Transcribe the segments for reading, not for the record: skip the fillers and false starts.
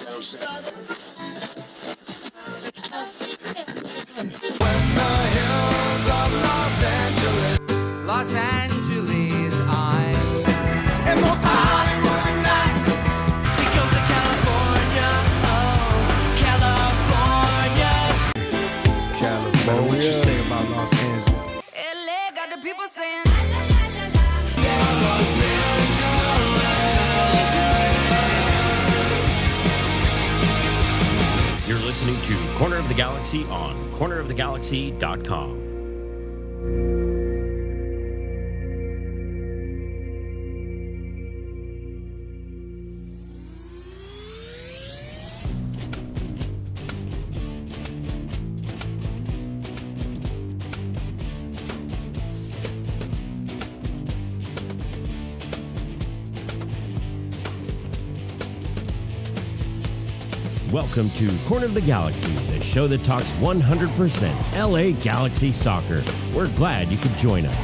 Los Angeles, I'm and most Hollywood nights. She goes to California, oh, California. What you say about Los Angeles? LA got the people saying, Los Angeles. You're listening to Corner of the Galaxy on cornerofthegalaxy.com. Welcome to Corner of the Galaxy, the show that talks 100% LA Galaxy soccer. We're glad you could join us.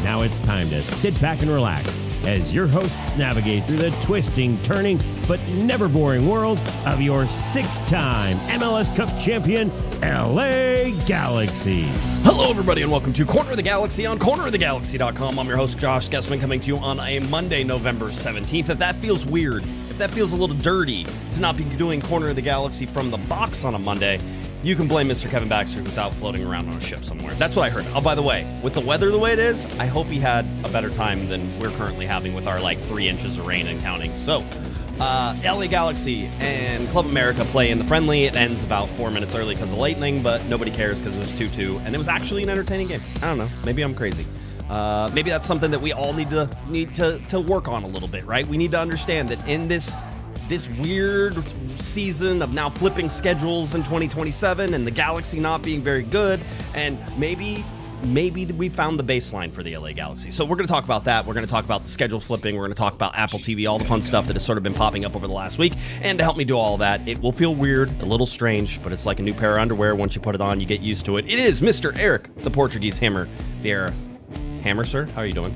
Now it's time to sit back and relax as your hosts navigate through the twisting, turning, but never boring world of your six-time MLS Cup champion, LA Galaxy. Hello, everybody, and welcome to Corner of the Galaxy on cornerofthegalaxy.com. I'm your host, Josh Guesman, coming to you on a Monday, November 17th. If that feels weird, if that feels a little dirty to not be doing Corner of the Galaxy from the box on a Monday, you can blame Mr. Kevin Baxter, who's out floating around on a ship somewhere. That's what I heard. Oh, by the way, with the weather the way it is, I hope he had a better time than we're currently having with our, 3 inches of rain and counting. So, LA Galaxy and Club America play in the friendly. It ends about 4 minutes early because of lightning, but nobody cares because it was 2-2, and it was actually an entertaining game. I don't know. Maybe I'm crazy. Maybe that's something that we all need to work on a little bit, right? We need to understand that in this weird season of now flipping schedules in 2027 and the Galaxy not being very good, and maybe we found the baseline for the LA Galaxy. So we're going to talk about that. We're going to talk about the schedule flipping. We're going to talk about Apple TV, all the fun stuff that has sort of been popping up over the last week. And to help me do all of that, it will feel weird, a little strange, but it's like a new pair of underwear. Once you put it on, you get used to it. It is Mr. Eric, the Portuguese Hammer Vieira. Hammer, sir, how are you doing?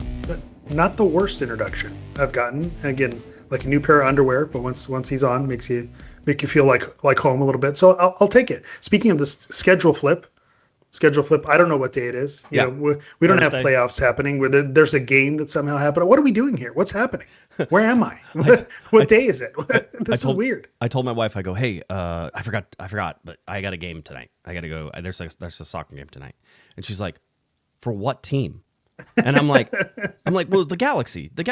Not the worst introduction I've gotten. Again, like a new pair of underwear, but once he's on, make you feel like home a little bit. So I'll take it. Speaking of this schedule flip, I don't know what day it is. You know, we don't have playoffs happening. Where there's a game that somehow happened. What are we doing here? What's happening? Where am I? What day is it? This is weird. I told my wife, I go, hey, I forgot, but I got a game tonight. I got to go. There's a soccer game tonight, and she's like, for what team? And I'm like, well, the Galaxy, the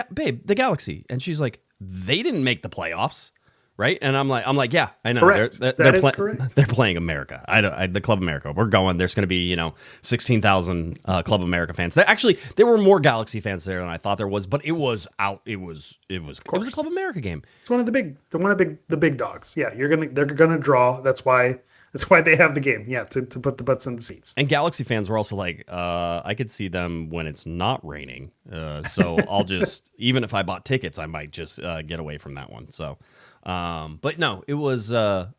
Galaxy. And she's like, they didn't make the playoffs, right? And I'm like, yeah, I know. Correct. That is correct. They're playing America. The Club America. We're going. There's going to be 16,000 Club America fans. There were more Galaxy fans there than I thought there was, but it was out. It was a Club America game. It's one of the big dogs. Yeah, they're gonna draw. That's why they have the game, to put the butts in the seats. And Galaxy fans were also like, I could see them when it's not raining. So I'll just, even if I bought tickets, I might just get away from that one. So, but no, it was an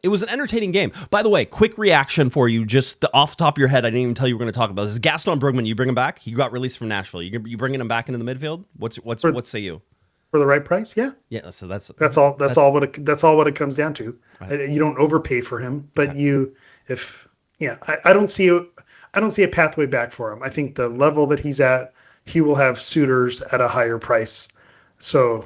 entertaining game. By the way, quick reaction for you, just off the top of your head. I didn't even tell you we were going to talk about this. Gaston Brugman, you bring him back? He got released from Nashville. You bringing him back into the midfield? What say you? For the right price, yeah. Yeah, so that's all what it comes down to. Right. You don't overpay for him, but I don't see a pathway back for him. I think the level that he's at, he will have suitors at a higher price. So,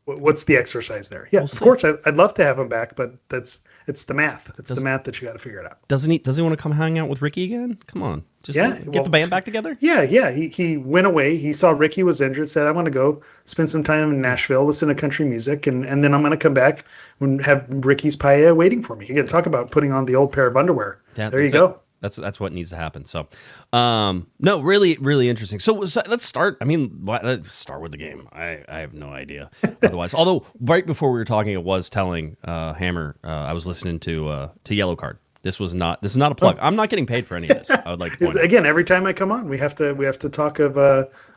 what's the exercise there? Yeah, of course, I'd love to have him back, but it's the math. The math that you got to figure it out. Does he want to come hang out with Ricky again? Come on, get the band back together. Yeah. He went away. He saw Ricky was injured. Said, "I want to go spend some time in Nashville, listen to country music, and then I'm going to come back and have Ricky's paella waiting for me." You can talk about putting on the old pair of underwear. Yeah, there you go. That's what needs to happen. So, no, really, really interesting. So let's start. Let's start with the game. I have no idea otherwise. Although right before we were talking, it was telling Hammer. I was listening to Yellow Card. This is not a plug. I'm not getting paid for any of this. I would like to point out. Again, every time I come on, we have to talk of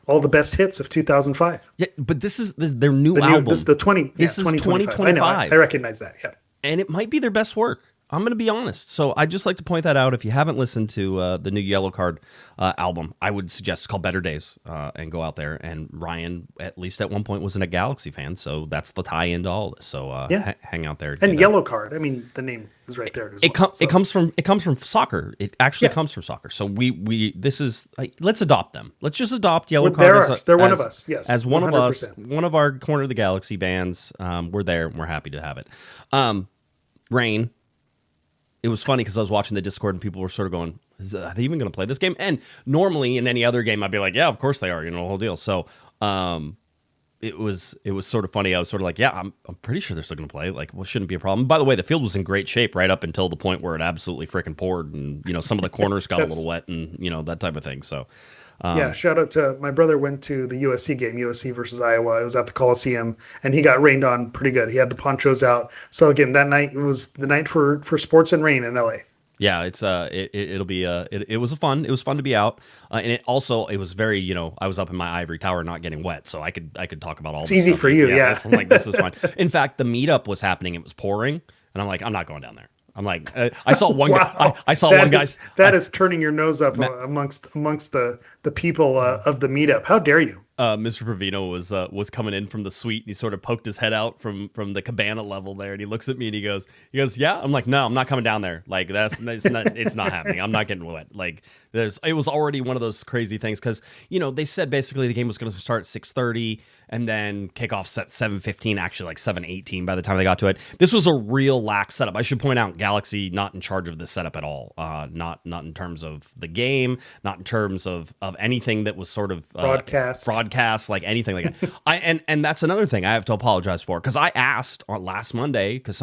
all the best hits of 2005. Yeah, but this is their new album. This is 2025. I know, I recognize that. Yeah. And it might be their best work. I'm going to be honest. So I'd just like to point that out. If you haven't listened to the new Yellow Card album, I would suggest it's called Better Days, and go out there. And Ryan, at least at one point, was a Galaxy fan, so that's the tie into all this. So hang out there. And Yellow Card, I mean, the name is right there. It comes from soccer. It actually comes from soccer. So this is let's adopt them. Let's just adopt Yellow Card. They're one of us. Yes, as one 100%. Of us, one of our Corner of the Galaxy bands. We're there. And we're happy to have it. Rain. It was funny because I was watching the Discord and people were sort of going, are they even going to play this game? And normally in any other game, I'd be like, yeah, of course they are, the whole deal. So it was sort of funny. I was sort of like, yeah, I'm pretty sure they're still going to play. Like, well, shouldn't be a problem. By the way, the field was in great shape right up until the point where it absolutely freaking poured, and some of the corners got a little wet, and that type of thing. So. Shout out to my brother. Went to the USC game, USC versus Iowa. It was at the Coliseum, and he got rained on pretty good. He had the ponchos out. So again, that night was the night for sports and rain in LA. Yeah, it's it'll be it was fun. It was fun to be out, and it was very I was up in my ivory tower not getting wet, so I could talk about all. It's easy for you, yeah. I'm like, this is fine. In fact, the meetup was happening. It was pouring, and I'm like, I'm not going down there. I'm like, I saw one guy. I saw one guy. That is turning your nose up amongst the people of the meetup. How dare you? Mr. Provino was coming in from the suite. And he sort of poked his head out from the cabana level there, and he looks at me and he goes, yeah. I'm like, no, I'm not coming down there. Like it's not happening. I'm not getting wet. Like it was already one of those crazy things because they said basically the game was going to start at 6:30 and then kickoffs at 7:15. Actually, like 7:18 by the time they got to it. This was a real lax setup. I should point out, Galaxy not in charge of this setup at all. Not in terms of the game, not in terms of anything that was sort of broadcast, like anything like that. And that's another thing I have to apologize for, because I asked on last Monday, because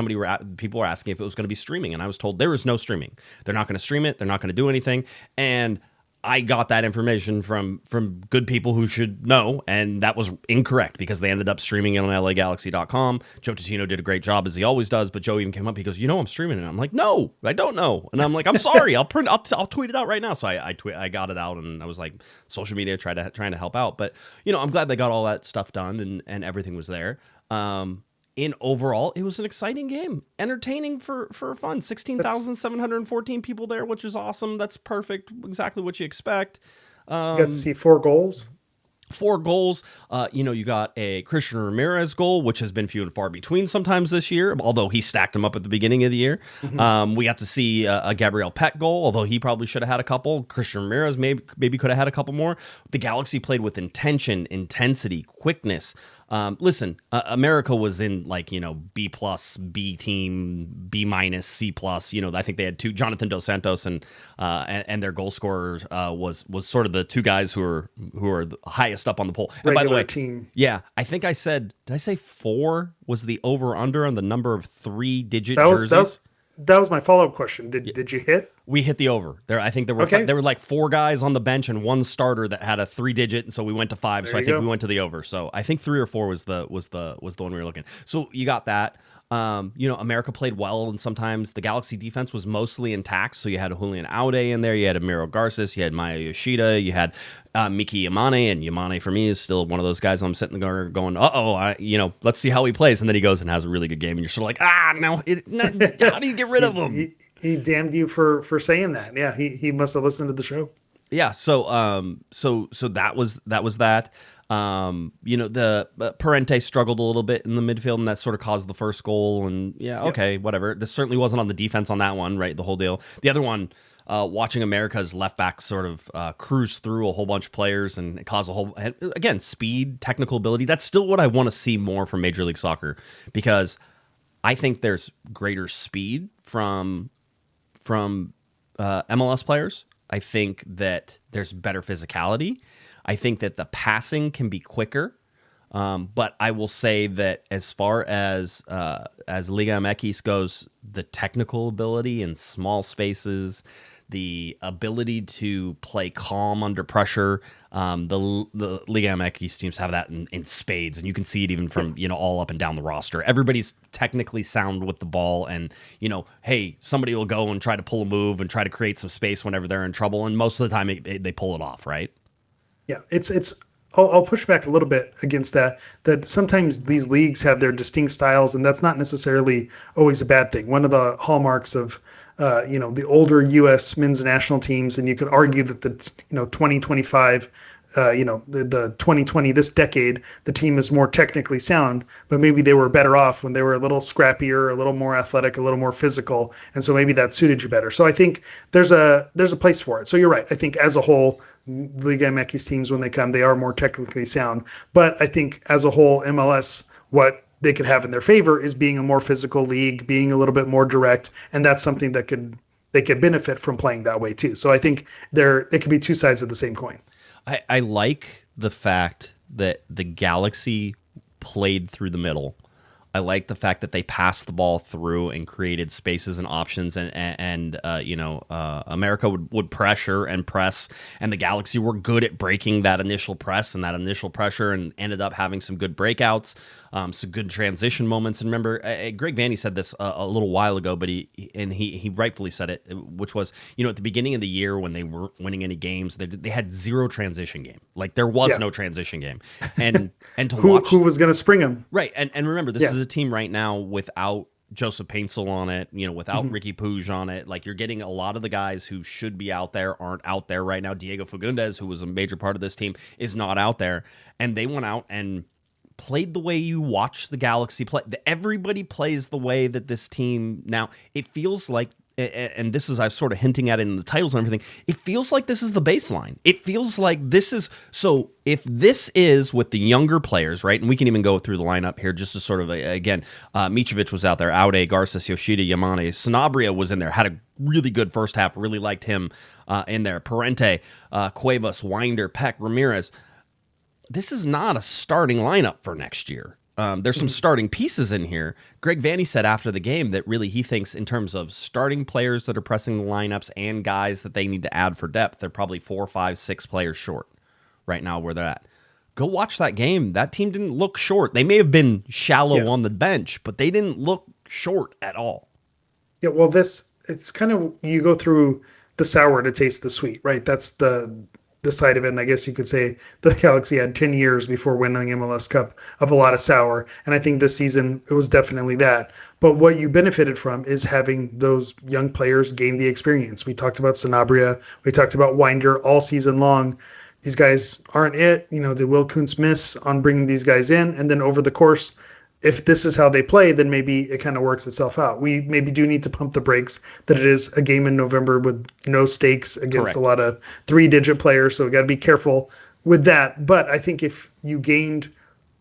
people were asking if it was going to be streaming, and I was told there is no streaming. They're not going to stream it. They're not going to do anything. And I got that information from good people who should know, and that was incorrect because they ended up streaming it on LAGalaxy.com. Joe Tutino did a great job, as he always does, but Joe even came up. He goes, I'm streaming it. I'm like, no, I don't know. And I'm like, I'm sorry. I'll tweet it out right now. So I got it out, and I was like, social media trying to help out. But I'm glad they got all that stuff done and everything was there. In overall, it was an exciting game, entertaining for fun. 16,714 people there, which is awesome. That's perfect, exactly what you expect. You got to see 4 goals. 4 goals. You got a Christian Ramirez goal, which has been few and far between sometimes this year, although he stacked them up at the beginning of the year. Mm-hmm. We got to see a Gabriel Pet goal, although he probably should have had a couple. Christian Ramirez maybe could have had a couple more. The Galaxy played with intention, intensity, quickness. Listen, America was in B+, B team, B-, C+. I think they had 2, Jonathan Dos Santos and their goal scorers was sort of the 2 guys who are the highest up on the poll. And by the way, team. Yeah, I think I said, did I say 4 was the over under on the number of 3-digit jerseys? That was my follow-up question. Did you hit? We hit the over. I think there were like 4 guys on the bench and 1 starter that had a 3-digit, and so we went to 5. So I think we went to the over. So I think 3 or 4 was the one we were looking. So you got that. America played well, and sometimes the Galaxy defense was mostly intact. So you had Julian Aude in there, you had Amiro Garces, you had Maya Yoshida, you had Miki Yamane, and Yamane for me is still one of those guys I'm sitting there going, let's see how he plays, and then he goes and has a really good game, and you're sort of like, how do you get rid of him? He damned you for saying that. Yeah, he must have listened to the show. Yeah, so that was that. The Parente struggled a little bit in the midfield, and that sort of caused the first goal. And whatever. This certainly wasn't on the defense on that one, right? The whole deal. The other one, watching America's left back sort of cruise through a whole bunch of players and cause again, speed, technical ability. That's still what I want to see more from Major League Soccer, because I think there's greater speed from MLS players. I think that there's better physicality. I think that the passing can be quicker. But I will say that as far as Liga MX goes, the technical ability in small spaces, the ability to play calm under pressure, the Liga MX teams have that in spades, and you can see it even from all up and down the roster. Everybody's technically sound with the ball, and hey, somebody will go and try to pull a move and try to create some space whenever they're in trouble, and most of the time they pull it off, right? Yeah, it's I'll push back a little bit against that. That sometimes these leagues have their distinct styles, and that's not necessarily always a bad thing. One of the hallmarks of the older U.S. men's national teams, and you could argue that the 2025. The 2020, this decade, the team is more technically sound, but maybe they were better off when they were a little scrappier, a little more athletic, a little more physical. And so maybe that suited you better. So I think there's a place for it. So you're right. I think as a whole, Liga MX teams, when they come, they are more technically sound. But I think as a whole, MLS, what they could have in their favor is being a more physical league, being a little bit more direct. And that's something that they could benefit from playing that way too. So I think it could be two sides of the same coin. I like the fact that the Galaxy played through the middle. I like the fact that they passed the ball through and created spaces and options, and America would pressure and press, and the Galaxy were good at breaking that initial press and that initial pressure, and ended up having some good breakouts, some good transition moments. And remember, Greg Vanney said this a little while ago, but he rightfully said it, which was, at the beginning of the year when they weren't winning any games, they had zero transition game. Like there was no transition game, and to watch who was going to spring them, right? And remember, this is a team right now without Joseph Paintsel on it, without Ricky Puig on it. Like you're getting a lot of the guys who should be out there aren't out there right now. Diego Fagundes, who was a major part of this team, is not out there, and they went out and played the way you watch the Galaxy play. Everybody plays the way that this team now. It feels like, and this is, I'm sort of hinting at it in the titles and everything, it feels like this is the baseline. It feels like this is, so if this is with the younger players, right, and we can even go through the lineup here just to sort of, again, Mitrovic was out there, Aude, Garces, Yoshida, Yamane, Sanabria was in there, had a really good first half, really liked him in there, Parente, Cuevas, Winder, Peck, Ramirez. This is not a starting lineup for next year. There's some starting pieces in here. Greg Vanney said after the game that really he thinks in terms of starting players that are pressing the lineups and guys that they need to add for depth, they're probably 4, 5, 6 players short right now where they're at. Go watch that game. That team didn't look short. They may have been shallow on the bench, but they didn't look short at all. Yeah, well, it's kind of, you go through the sour to taste the sweet, right? That's the side of it. And I guess you could say the Galaxy had 10 years before winning MLS Cup of a lot of sour. And I think this season it was definitely that. But what you benefited from is having those young players gain the experience. We talked about Sanabria. We talked about Winder all season long. These guys aren't it. Did Will Kuntz miss on bringing these guys in? And then over the course, if this is how they play, then maybe it kind of works itself out. We maybe do need to pump the brakes that it is a game in November with no stakes against a lot of 3-digit players. So we got to be careful with that. But I think if you gained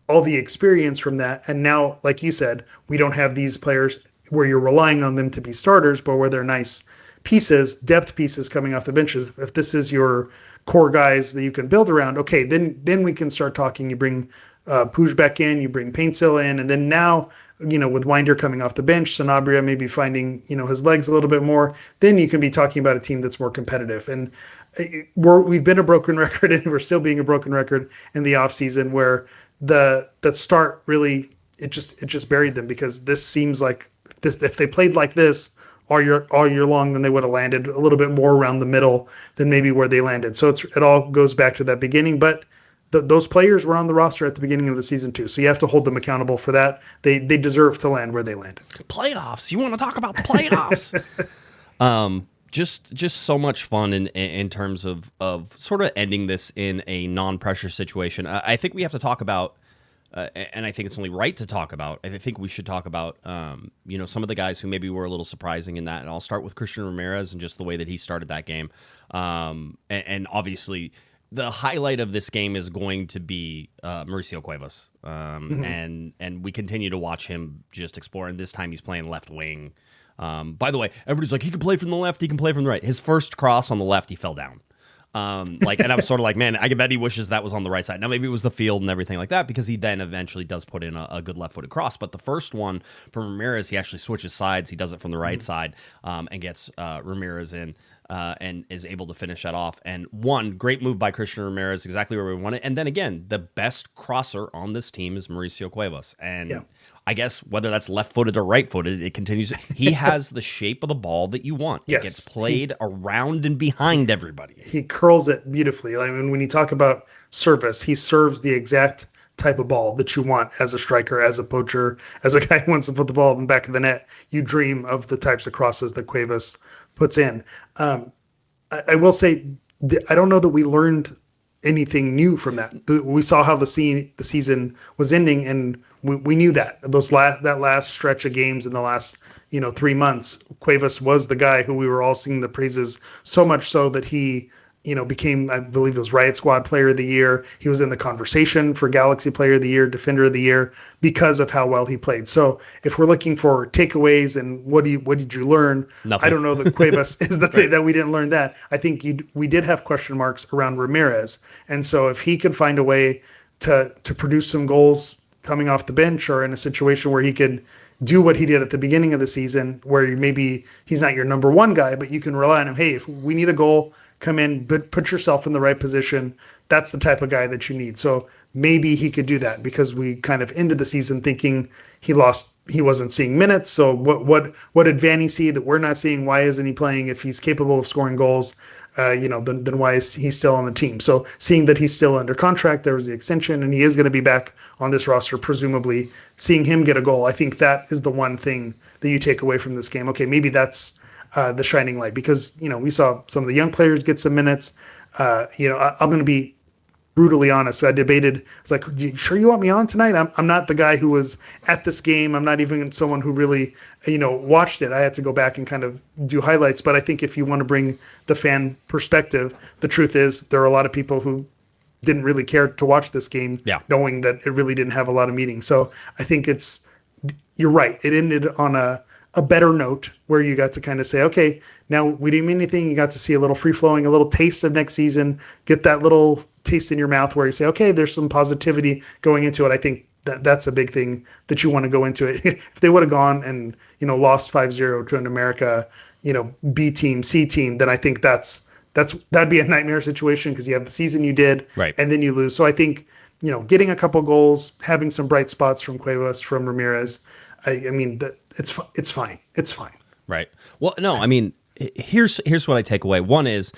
all the experience from that, and now, like you said, we don't have these players where you're relying on them to be starters, but where they're nice pieces, depth pieces coming off the benches. If this is your core guys that you can build around, okay, then we can start talking. You bring Puig back in, you bring Paintsel in, and then now, with Winder coming off the bench, Sanabria maybe finding, his legs a little bit more, then you can be talking about a team that's more competitive. And we've been a broken record, and we're still being a broken record in the offseason where that start really, it just buried them, because this seems like this, if they played like this all year long, then they would have landed a little bit more around the middle than maybe where they landed. So it all goes back to that beginning, but those players were on the roster at the beginning of the season too, so you have to hold them accountable for that. They deserve to land where they landed. Playoffs. You want to talk about the playoffs? Just so much fun in terms of sort of ending this in a non-pressure situation. I think we have to talk about, and I think it's only right to talk about. I think we should talk about, some of the guys who maybe were a little surprising in that. And I'll start with Christian Ramirez and just the way that he started that game, and obviously. The highlight of this game is going to be Mauricio Cuevas, and we continue to watch him just explore. And this time he's playing left wing. By the way, everybody's like, he can play from the left, he can play from the right. His first cross on the left, he fell down. And I was sort of like, man, I bet he wishes that was on the right side. Now maybe it was the field and everything like that, because he then eventually does put in a good left-footed cross. But the first one from Ramirez, he actually switches sides. He does it from the right side, and gets Ramirez in. and is able to finish that off. And one great move by Christian Ramirez, exactly where we want it. And then again, the best crosser on this team is Mauricio Cuevas. And I guess whether that's left-footed or right-footed, it continues. He has the shape of the ball that you want. Yes. It gets played around and behind everybody. He curls it beautifully. I mean, when you talk about service, he serves the exact type of ball that you want as a striker, as a poacher, as a guy who wants to put the ball in the back of the net. You dream of the types of crosses that Cuevas puts in. I will say, I don't know that we learned anything new from that. We saw how the season was ending, and we knew that that last stretch of games in the last 3 months, Cuevas was the guy who we were all singing the praises, so much so that he became, I believe it was Riot Squad Player of the Year. He was in the conversation for Galaxy Player of the Year, Defender of the Year, because of how well he played. So if we're looking for takeaways and what did you learn? Nothing. I don't know that Cuevas is the thing that we didn't learn that. I think we did have question marks around Ramirez. And so if he could find a way to produce some goals coming off the bench, or in a situation where he could do what he did at the beginning of the season, where maybe he's not your number one guy, but you can rely on him. Hey, if we need a goal, come in, but put yourself in the right position. That's the type of guy that you need. So maybe he could do that, because we kind of ended the season thinking he wasn't seeing minutes. So what did Vanny see that we're not seeing? Why isn't he playing? If he's capable of scoring goals, then why is he still on the team? So seeing that he's still under contract, there was the extension, and he is going to be back on this roster, presumably. Seeing him get a goal, I think that is the one thing that you take away from this game. Okay, maybe that's the shining light, because we saw some of the young players get some minutes. I'm going to be brutally honest. I debated. It's like, you sure you want me on tonight? I'm not the guy who was at this game. I'm not even someone who really watched it. I had to go back and kind of do highlights. But I think if you want to bring the fan perspective, the truth is there are a lot of people who didn't really care to watch this game, knowing that it really didn't have a lot of meaning. So I think you're right. It ended on a better note, where you got to kind of say, okay, now we didn't mean anything. You got to see a little free flowing, a little taste of next season, get that little taste in your mouth where you say, okay, there's some positivity going into it. I think that's a big thing that you want to go into it. If they would have gone and, lost 5-0 to an America, B team, C team, then I think that'd be a nightmare situation, because you have the season you did, right, and then you lose. So I think, getting a couple goals, having some bright spots from Cuevas, from Ramirez, I mean, it's fine. It's fine. Right. Well, no, I mean, here's what I take away. One is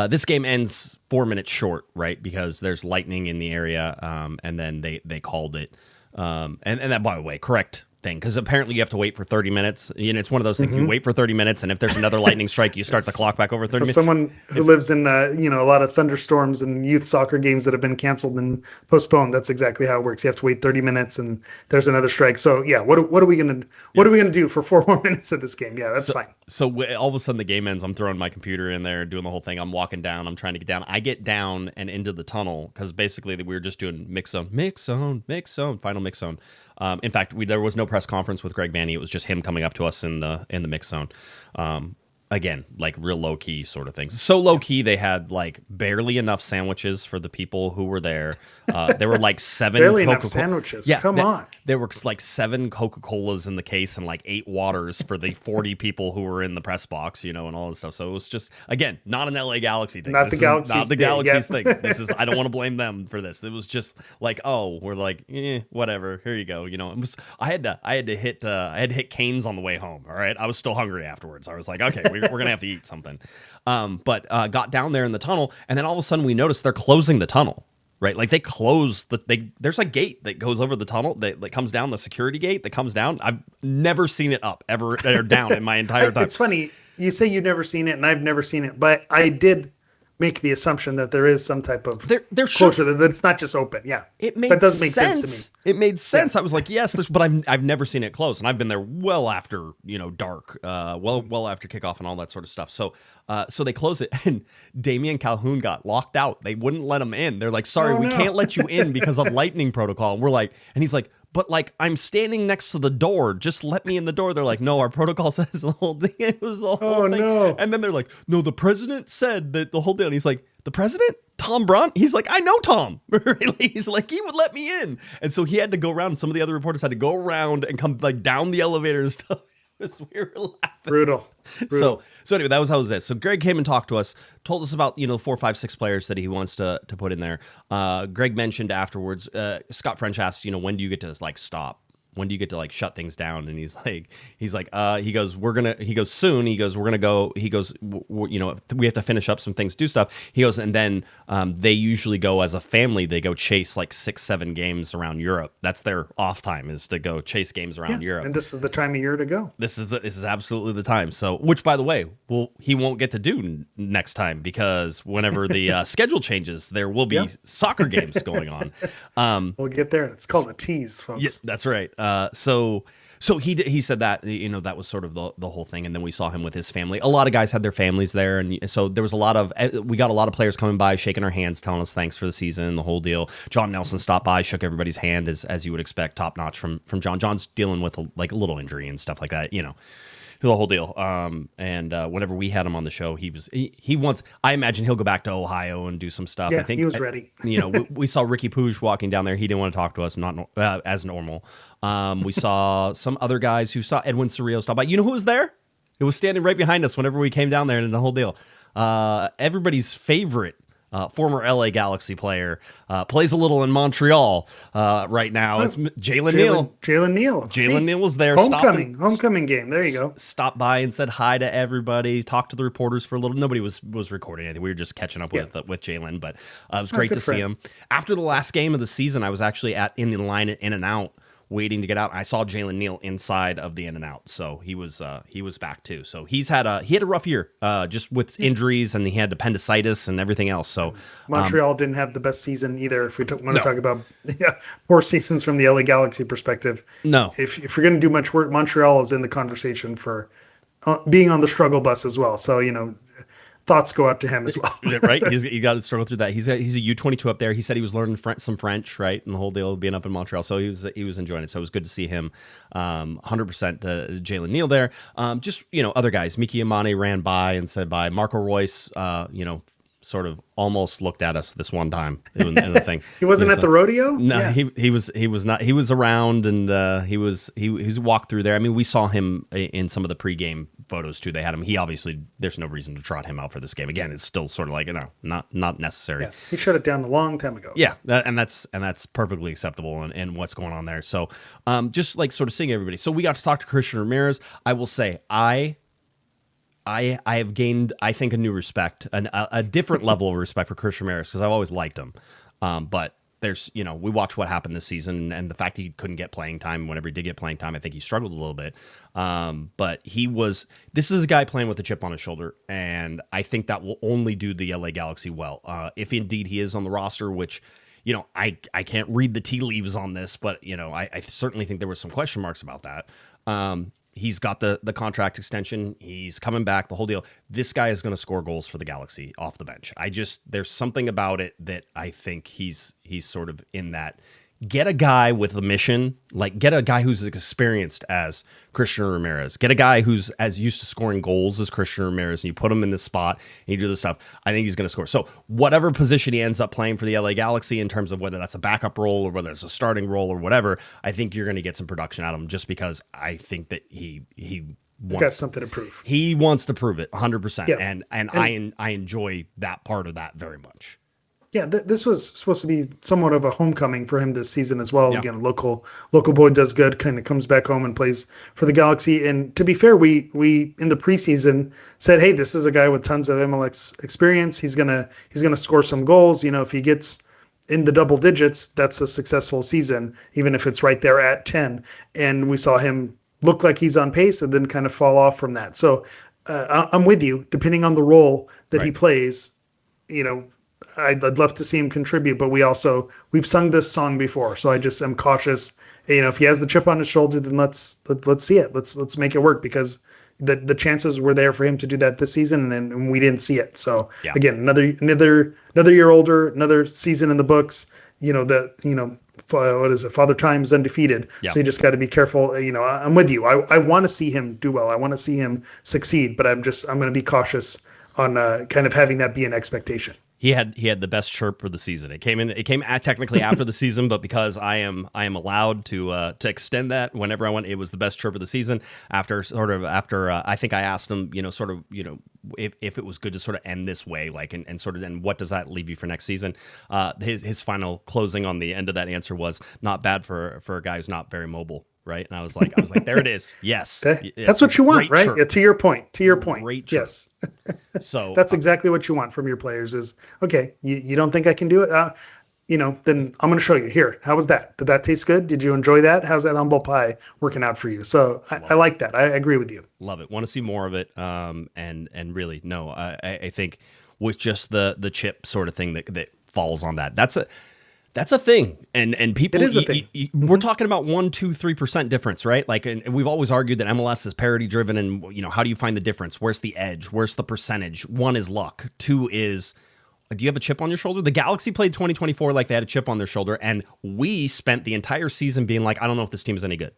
this game ends 4 minutes short, right? Because there's lightning in the area, and then they called it. And that, by the way, correct thing, because apparently you have to wait for 30 minutes. It's one of those things. You wait for 30 minutes, and if there's another lightning strike, you start the clock back over 30 minutes. Someone who lives in a lot of thunderstorms and youth soccer games that have been canceled and postponed, that's exactly how it works. You have to wait 30 minutes, and there's another strike. So yeah, what are we gonna do for 4 more minutes of this game? Yeah, that's fine. So all of a sudden the game ends. I'm throwing my computer in there, doing the whole thing. I'm walking down. I'm trying to get down. I get down and into the tunnel, because basically we were just doing mix zone, final mix zone. In fact, there was no press conference with Greg Vanny. It was just him coming up to us in the mix zone. Again, like real low key sort of things. So low key, they had like barely enough sandwiches for the people who were there. There were like 7 barely Coca-Cola enough sandwiches. Yeah, Come on. There were like 7 Coca-Colas in the case and like 8 waters for the 40 people who were in the press box, and all this stuff. So it was just, again, not an LA Galaxy thing. Not the Galaxy's thing. This is, I don't want to blame them for this. It was just like, we're like, whatever. Here you go. It was, I had to hit Cane's on the way home. All right. I was still hungry afterwards. I was like, okay, we're going to have to eat something. But got down there in the tunnel, and then all of a sudden we noticed they're closing the tunnel. Right, like they close there's a gate that goes over the tunnel that comes down, the security gate that comes down. I've never seen it up ever or down in my entire time. It's funny you say you've never seen it, and I've never seen it, but I did make the assumption that there is some type of closure, that it's not just open. Yeah, that does make sense to me. It made sense. Yeah. I was like, yes, but I've never seen it close, and I've been there well after dark, well after kickoff and all that sort of stuff. So they close it, and Damian Calhoun got locked out. They wouldn't let him in. They're like, sorry, we can't let you in because of lightning protocol. And we're like, and he's like, but like, I'm standing next to the door. Just let me in the door. They're like, no, our protocol says the whole thing. It was the whole thing. No. And then they're like, no, the president said that the whole deal. And he's like, the president? Tom Brunt? He's like, I know Tom. Really? He's like, he would let me in. And so he had to go around. Some of the other reporters had to go around and come like down the elevator and stuff. We were laughing. Brutal. So anyway, that was how it was this. So Greg came and talked to us, told us about 4, 5, 6 players that he wants to put in there. Greg mentioned afterwards. Scott French asked, when do you get to stop? When do you get to shut things down? And he's like, he goes, we're going to go, we have to finish up some things, do stuff. He goes, and then they usually go as a family, they go chase 6, 7 games around Europe. That's their off time, is to go chase games around Europe. And this is the time of year to go. This is absolutely the time. So, which by the way, he won't get to do next time, because whenever the schedule changes, there will be soccer games going on. We'll get there. It's called a tease, folks. Yeah, that's right. So he said that, that was sort of the whole thing. And then we saw him with his family. A lot of guys had their families there. And so there was we got a lot of players coming by, shaking our hands, telling us thanks for the season, the whole deal. John Nelson stopped by, shook everybody's hand, as you would expect, top notch from John. John's dealing with a little injury and stuff like that, the whole deal. And whenever we had him on the show, he wants, I imagine he'll go back to Ohio and do some stuff. Yeah, I think he was ready. We saw Ricky Pouge walking down there. He didn't want to talk to us, not as normal. We saw some other guys who saw Edwin Cerrillo stop by. You know who was there? It was standing right behind us whenever we came down there, and the whole deal. Everybody's favorite former LA Galaxy player, plays a little in Montreal right now. It's Jalen Neal. Jalen Neal was there. Homecoming game. There you go. Stopped by and said hi to everybody. Talked to the reporters for a little. Nobody was recording anything. We were just catching up with Jalen, but it was great to see him. After the last game of the season, I was actually in the line at In-N-Out, waiting to get out. I saw Jalen Neal inside of the In-N-Out, so he was back too. So he had a rough year, just with injuries, and he had appendicitis and everything else. So Montreal didn't have the best season either. If we want to talk about poor seasons from the LA Galaxy perspective, no. If you're going to do much work, Montreal is in the conversation for being on the struggle bus as well. So thoughts go out to him as well. Right? He got to struggle through that. He's a U22 up there. He said he was learning some French, right? And the whole deal of being up in Montreal. So he was enjoying it. So it was good to see him 100% Jalen Neal there. Just, other guys. Miki Amane ran by and said bye. Marco Royce, sort of almost looked at us this one time in the thing. He wasn't at the rodeo? No, yeah. he was not. He was around, and he walked through there. I mean, we saw him in some of the pregame photos too. They had him. He obviously, there's no reason to trot him out for this game. Again, it's still sort of not necessary. Yeah, he shut it down a long time ago. Yeah, and that's perfectly acceptable in what's going on there. So, just sort of seeing everybody. So we got to talk to Christian Ramirez. I will say, I have gained, I think, a new respect, a different level of respect for Christian Ramirez, because I've always liked him. But there's, we watched what happened this season, and the fact he couldn't get playing time. Whenever he did get playing time, I think he struggled a little bit. But this is a guy playing with a chip on his shoulder, and I think that will only do the LA Galaxy well. If indeed he is on the roster, which, I can't read the tea leaves on this, but, I certainly think there were some question marks about that. He's got the contract extension. He's coming back, the whole deal. This guy is going to score goals for the Galaxy off the bench. There's something about it that I think he's sort of in that. Get a guy with a mission, get a guy who's experienced as Christian Ramirez. Get a guy who's as used to scoring goals as Christian Ramirez, and you put him in this spot and you do this stuff. I think he's going to score. So whatever position he ends up playing for the LA Galaxy, in terms of whether that's a backup role or whether it's a starting role or whatever, I think you're going to get some production out of him, just because I think that he's got something to prove. He wants to prove it 100%. Yeah. And I enjoy that part of that very much. Yeah, this was supposed to be somewhat of a homecoming for him this season as well. Yeah. Again, local boy does good, kind of comes back home and plays for the Galaxy. And to be fair, we in the preseason said, hey, this is a guy with tons of MLS experience. He's gonna score some goals. If he gets in the double digits, that's a successful season, even if it's right there at 10. And we saw him look like he's on pace and then kind of fall off from that. So I'm with you. Depending on the role that he plays, I'd love to see him contribute, but we've sung this song before, so I just am cautious. If he has the chip on his shoulder, then let's see it. Let's make it work, because the chances were there for him to do that this season, and we didn't see it. So again, another year older, another season in the books. What is it? Father Time is undefeated. Yeah. So you just got to be careful. I'm with you. I want to see him do well. I want to see him succeed, but I'm going to be cautious on kind of having that be an expectation. He had the best chirp of the season. It came technically after the season, but because I am allowed to extend that whenever I want. It was the best chirp of the season after I think I asked him, if it was good to sort of end this way, like and what does that leave you for next season? His final closing on the end of that answer was not bad for a guy who's not very mobile. Right. And I was like, there it is. Yes. That's what you want, right? Yeah, to your point. Great chirp. Yes. So that's exactly what you want from your players is, okay, you don't think I can do it? Then I'm going to show you. Here, how was that? Did that taste good? Did you enjoy that? How's that humble pie working out for you? So I like that. I agree with you. Love it. Want to see more of it. And really, no, I think with just the chip sort of thing that falls on that, that's a thing, and people. It is a thing. We're talking about 1%, 2%, 3% difference, right? Like, and we've always argued that MLS is parity driven, and how do you find the difference? Where's the edge? Where's the percentage? 1 is luck. 2 is, do you have a chip on your shoulder? The Galaxy played 2024 like they had a chip on their shoulder, and we spent the entire season being like, I don't know if this team is any good.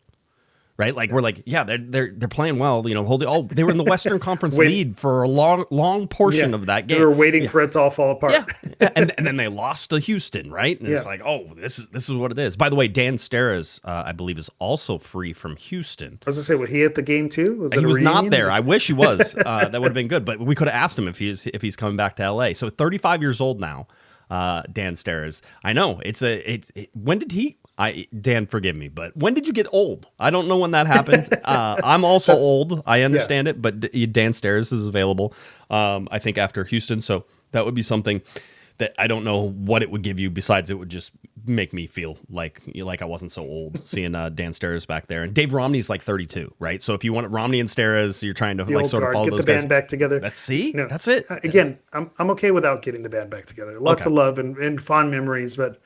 Right, like we're like, yeah, they're playing well. They were in the Western Conference lead for a long portion of that game. They were waiting for it to all fall apart. Yeah, and then they lost to Houston, right? And it's like, oh, this is what it is. By the way, Dan Steres, I believe, is also free from Houston. I was gonna say, was he at the game too? He was not there. I wish he was. That would have been good. But we could have asked him if he's coming back to LA. So 35 years old now, Dan Steres. I know when did he? Dan, forgive me, but when did you get old? I don't know when that happened. I'm also old. I understand it, but Dan Steres is available, I think, after Houston. So that would be something that I don't know what it would give you besides it would just make me feel like I wasn't so old seeing Dan Steres back there. And Dave Romney's like 32, right? So if you want Romney and Steres, you're trying to sort of follow get those the guys. band back together. That's it. Again, I'm okay without getting the band back together. Lots of love and fond memories, but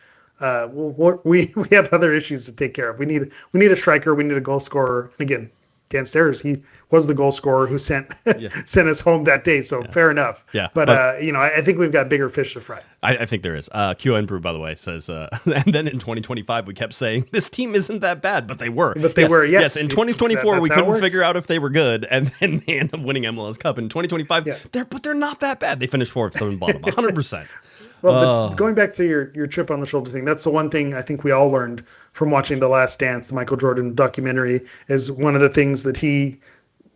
we have other issues to take care of. We need a striker. We need a goal scorer. Again, Dan Steres, he was the goal scorer who sent us home that day. So fair enough. Yeah. But I think we've got bigger fish to fry. I think there is. QN Brew, by the way, says, and then in 2025 we kept saying this team isn't that bad, but they were. But they were. Yes. In 2024 we couldn't figure out if they were good, and then they end up winning MLS Cup in 2025. They're not that bad. They finished 4th from the bottom, 100%. Well, but going back to your chip on the shoulder thing, that's the one thing I think we all learned from watching The Last Dance, the Michael Jordan documentary, is one of the things that he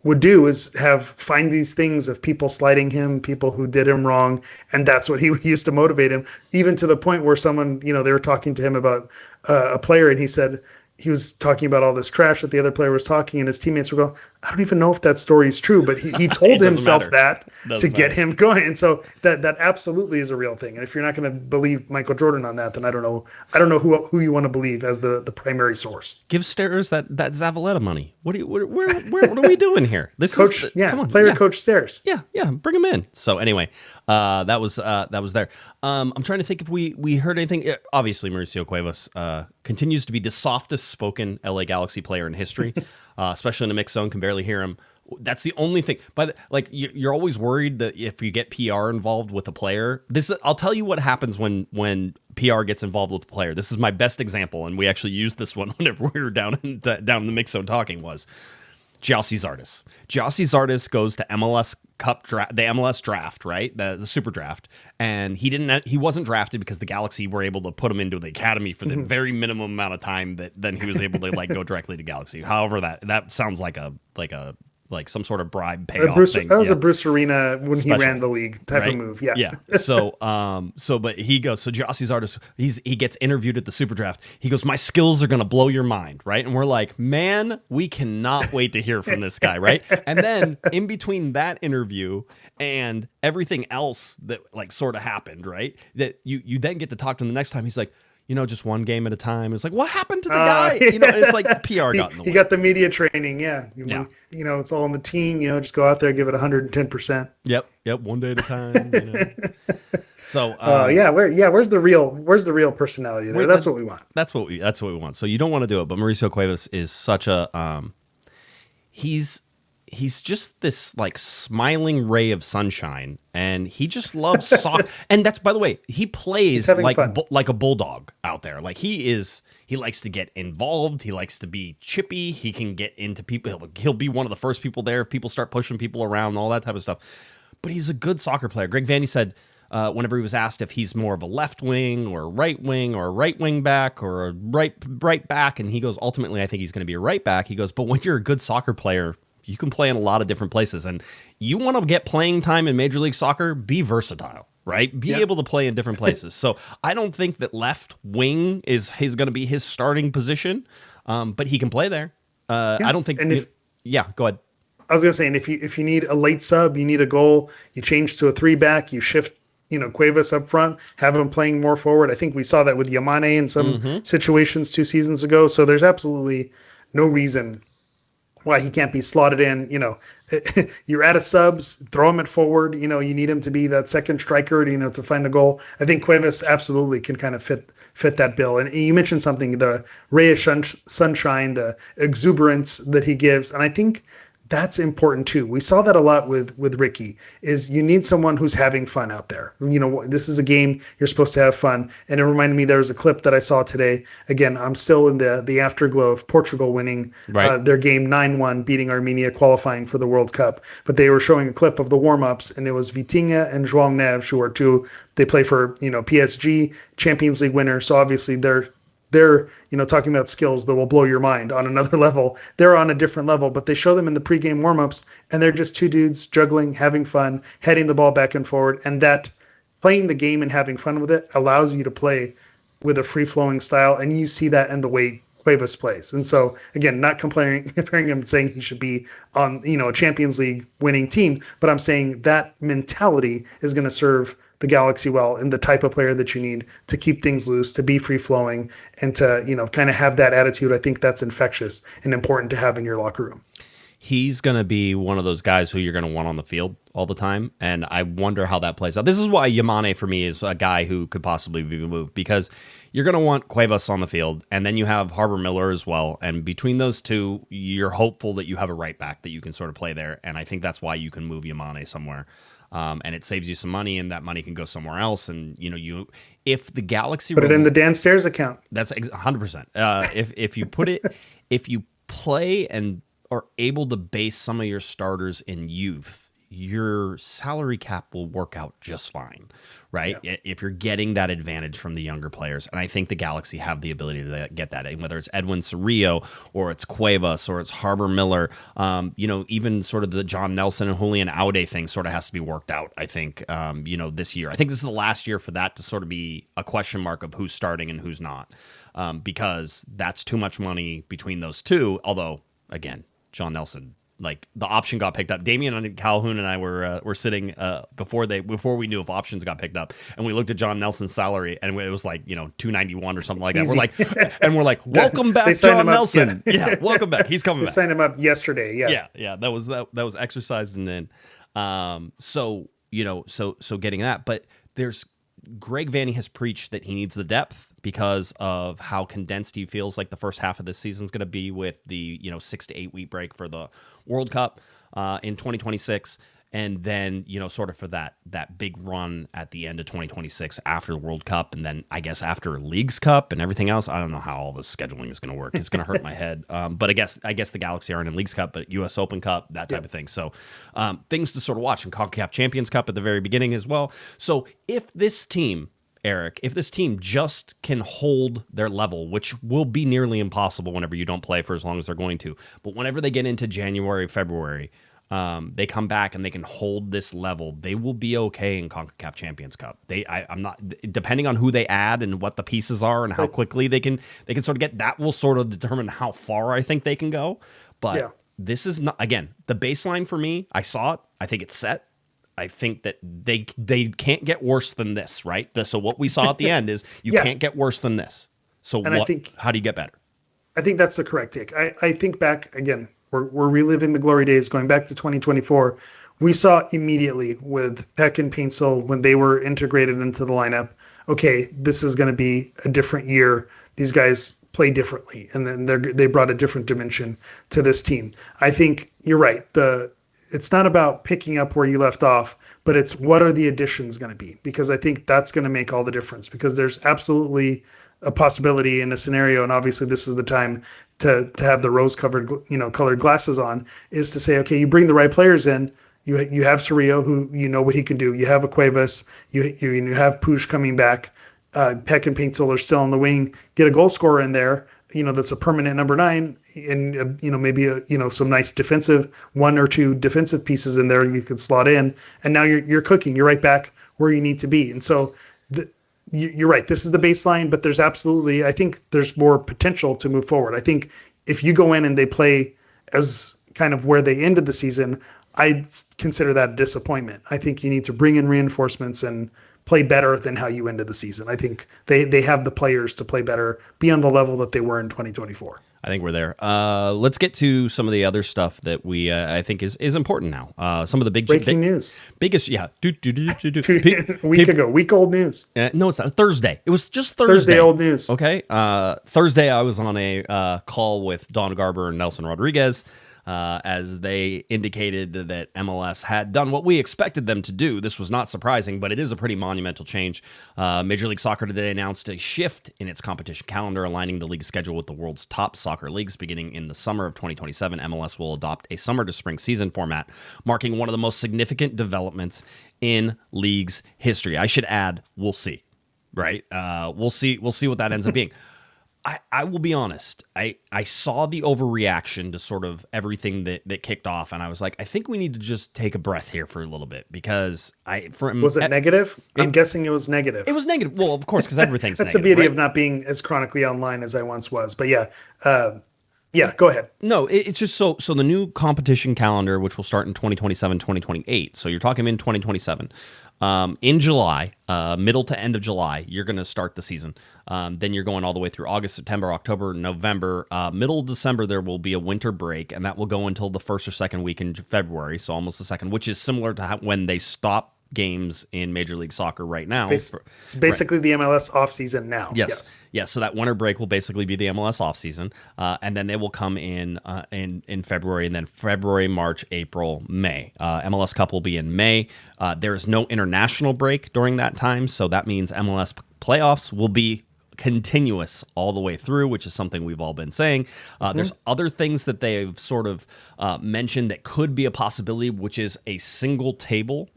would do is find these things of people slighting him, people who did him wrong, and that's what he used to motivate him, even to the point where someone, they were talking to him about a player, and he said, he was talking about all this trash that the other player was talking, and his teammates would go, I don't even know if that story is true, but he told himself to get him going. And so that absolutely is a real thing. And if you're not going to believe Michael Jordan on that, then I don't know who you want to believe as the primary source. Give Steres that Zavaleta money. What are we doing here? This coach, is come on, Coach Steres. Yeah, bring him in. So anyway, that was there. I'm trying to think if we heard anything. Obviously, Mauricio Cuevas continues to be the softest spoken LA Galaxy player in history, especially in the mixed zone. Can barely hear him. That's the only thing. But you're always worried that if you get PR involved with a player, I'll tell you what happens when PR gets involved with a player. This is my best example, and we actually used this one whenever we were down in the mix zone talking. Was Gyasi Zardes. Gyasi Zardes goes to MLS Cup draft, the MLS draft, right? The super draft. And he wasn't drafted because the Galaxy were able to put him into the academy for the very minimum amount of time that then he was able to go directly to Galaxy. However, that sounds like some sort of bribe payoff thing. That was a Bruce Arena when he ran the league type of move. Yeah. Yeah. But he goes, so Gyasi Zardes, he gets interviewed at the Super Draft. He goes, my skills are going to blow your mind. Right. And we're like, man, we cannot wait to hear from this guy. Right. And then in between that interview and everything else that sort of happened, right, that you then get to talk to him the next time. He's like, just one game at a time. It's like, what happened to the guy? It's like PR got in the way. He got the media training. Yeah. It's all on the team. just go out there, give it 110%. Yep. One day at a time. So, where's the real personality there? That's what we want. That's what we want. So you don't want to do it, but Mauricio Cuevas is such a, he's just this smiling ray of sunshine, and he just loves soccer. And that's, by the way, he plays like a bulldog out there. He likes to get involved. He likes to be chippy. He can get into people. He'll be one of the first people there if people start pushing people around and all that type of stuff. But he's a good soccer player. Greg Vandy said, whenever he was asked if he's more of a left wing or a right wing back or a right back, and he goes, ultimately, I think he's going to be a right back. He goes, but when you're a good soccer player, you can play in a lot of different places, and you want to get playing time in Major League Soccer, be versatile, right? Be able to play in different places. So I don't think that left wing is going to be his starting position, but he can play there. I don't think. Go ahead. I was going to say, and if you need a late sub, you need a goal, you change to a 3-back, you shift, Cuevas up front, have him playing more forward. I think we saw that with Yamane in some situations 2 seasons ago. So there's absolutely no reason why he can't be slotted in. You're out of subs, throw him at forward. You need him to be that second striker, to find a goal. I think Cuevas absolutely can kind of fit that bill. And you mentioned something, the ray of sunshine, the exuberance that he gives. And I think that's important too. We saw that a lot with Ricky, is you need someone who's having fun out there. This is a game, you're supposed to have fun. And it reminded me, there was a clip that I saw today. Again, I'm still in the afterglow of Portugal winning their game 9-1, beating Armenia, qualifying for the World Cup. But they were showing a clip of the warm-ups, and it was Vitinha and João Neves, who are they play for, PSG, Champions League winner. So obviously they're talking about skills that will blow your mind on another level. They're on a different level, but they show them in the pregame warmups, and they're just 2 dudes juggling, having fun, heading the ball back and forward. And that playing the game and having fun with it allows you to play with a free-flowing style, and you see that in the way Cuevas plays. And so, again, not comparing him, saying he should be on a Champions League winning team, but I'm saying that mentality is going to serve the Galaxy well, and the type of player that you need to keep things loose, to be free flowing, and to kind of have that attitude. I think that's infectious and important to have in your locker room. He's going to be one of those guys who you're going to want on the field all the time, and I wonder how that plays out. This is why Yamane for me is a guy who could possibly be moved, because you're going to want Cuevas on the field, and then you have Harbour Miller as well, and between those two, you're hopeful that you have a right back that you can sort of play there, and I think that's why you can move Yamane somewhere. And it saves you some money, and that money can go somewhere else. And if the Galaxy put it in the downstairs account, that's 100%. If you put it, if you play and are able to base some of your starters in youth, your salary cap will work out just fine, right? Yeah. If you're getting that advantage from the younger players. And I think the Galaxy have the ability to get that, and whether it's Edwin Cerrillo or it's Cuevas or it's Harbour Miller, even sort of the John Nelson and Julian Aude thing sort of has to be worked out, I think, this year. I think this is the last year for that to sort of be a question mark of who's starting and who's not, because that's too much money between those two. Although, again, John Nelson, like, the option got picked up. Damian and Calhoun and I were sitting before we knew if options got picked up, and we looked at John Nelson's salary, and it was like $291 or something like that. We're like, welcome back, John Nelson. Yeah, welcome back. He's coming back. Signed him up yesterday. Yeah. That was exercised and in. So getting that, but there's Greg Vanney has preached that he needs the depth because of how condensed he feels like the first half of this season is going to be with the 6 to 8 week break for the World Cup in 2026, and then sort of for that big run at the end of 2026 after the World Cup, and then I guess after Leagues Cup and everything else. I don't know how all this scheduling is going to work. It's going to hurt my head. But I guess the Galaxy aren't in Leagues Cup, but U.S. Open Cup, that type of thing. So things to sort of watch, and CONCACAF Champions Cup at the very beginning as well. So if this team, Eric, if this team just can hold their level, which will be nearly impossible whenever you don't play for as long as they're going to, but whenever they get into January, February, they come back and they can hold this level, they will be okay in CONCACAF Champions Cup. I'm not, depending on who they add and what the pieces are and how quickly they can sort of get, that will sort of determine how far I think they can go. But this is not, again, the baseline for me, I saw it, I think it's set. I think that they can't get worse than this, right? So what we saw at the end is you can't get worse than this. So how do you get better? I think that's the correct take. I think back, again, we're reliving the glory days, going back to 2024. We saw immediately with Peck and Paintsel, when they were integrated into the lineup, okay, this is going to be a different year. These guys play differently, and then they brought a different dimension to this team. I think you're right. It's not about picking up where you left off, but it's what are the additions going to be? Because I think that's going to make all the difference, because there's absolutely a possibility in a scenario, and obviously this is the time to have the rose-covered, colored glasses on, is to say, okay, you bring the right players in, You have Cerrillo, who you know what he can do. You have a Cuevas. You have Puig coming back. Peck and Paintsel are still on the wing. Get a goal scorer in there, that's a permanent number 9, and maybe some nice defensive, 1 or 2 defensive pieces in there you could slot in, and now you're cooking. You're right back where you need to be. And so you're right. This is the baseline, but I think there's more potential to move forward. I think if you go in and they play as kind of where they ended the season, I'd consider that a disappointment. I think you need to bring in reinforcements and play better than how you ended the season. I think they have the players to play better, be on the level that they were in 2024. I think we're there. Let's get to some of the other stuff that we I think is important now. Some of the breaking news, biggest week old news. No, it's not Thursday. It was just Thursday. Thursday old news. Okay. Thursday, I was on a call with Don Garber and Nelson Rodriguez. As they indicated that MLS had done what we expected them to do. This was not surprising, but it is a pretty monumental change. Major League Soccer today announced a shift in its competition calendar, aligning the league's schedule with the world's top soccer leagues. Beginning in the summer of 2027, MLS will adopt a summer to spring season format, marking one of the most significant developments in league's history. I should add, we'll see, right? We'll see what that ends up being. I will be honest. I saw the overreaction to sort of everything that kicked off, and I was like, I think we need to just take a breath here for a little bit because was it negative? I'm guessing it was negative. It was negative. Well, of course, because everything's That's negative. the beauty right? of not being as chronically online as I once was. But yeah, go ahead. No, it's just so the new competition calendar, which will start in 2027, 2028. So you're talking in 2027. In July, middle to end of July, you're going to start the season. Then you're going all the way through August, September, October, November. Middle of December, there will be a winter break, and that will go until the first or second week in February, so almost the second, which is similar to when they stop games in Major League Soccer right now. It's basically the MLS offseason now. Yes. So that winter break will basically be the MLS offseason, and then they will come in February, and then February, March, April, May. MLS Cup will be in May. There is no international break during that time, so that means MLS playoffs will be continuous all the way through, which is something we've all been saying. There's other things that they've sort of mentioned that could be a possibility, which is a single table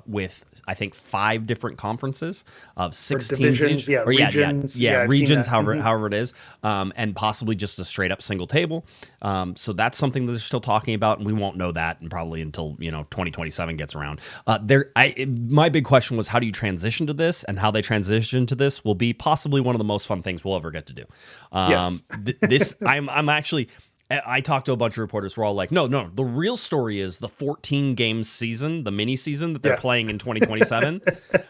with I think 5 different conferences of 16 divisions, regions, however it is, and possibly just a straight up single table. So that's something that they're still talking about, and we won't know that and probably until 2027 gets around. My big question was, how do you transition to this? And how they transition to this will be possibly one of the most fun things we'll ever get to do. Yes. I'm actually. I talked to a bunch of reporters. We're all like, no. The real story is the 14-game season, the mini season that they're playing in 2027,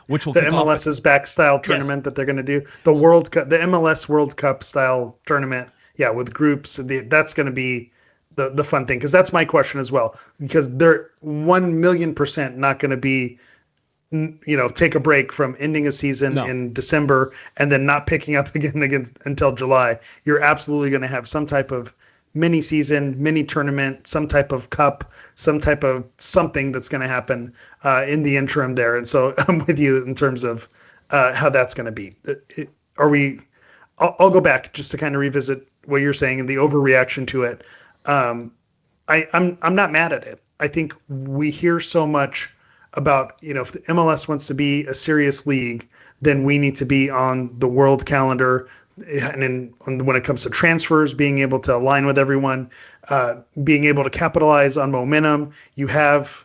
which will the MLS's back style tournament that they're going to do. The World Cup, the MLS World Cup style tournament. Yeah, with groups. That's going to be the fun thing, because that's my question as well. Because they're 1,000,000% not going to be, take a break from ending a season in December and then not picking up again until July. You're absolutely going to have some type of mini season, mini tournament, some type of cup, some type of something that's going to happen in the interim there. And so I'm with you in terms of how that's going to be. I'll go back just to kind of revisit what you're saying and the overreaction to it. I'm not mad at it. I think we hear so much about, if the MLS wants to be a serious league, then we need to be on the world calendar. And when it comes to transfers, being able to align with everyone, being able to capitalize on momentum. You have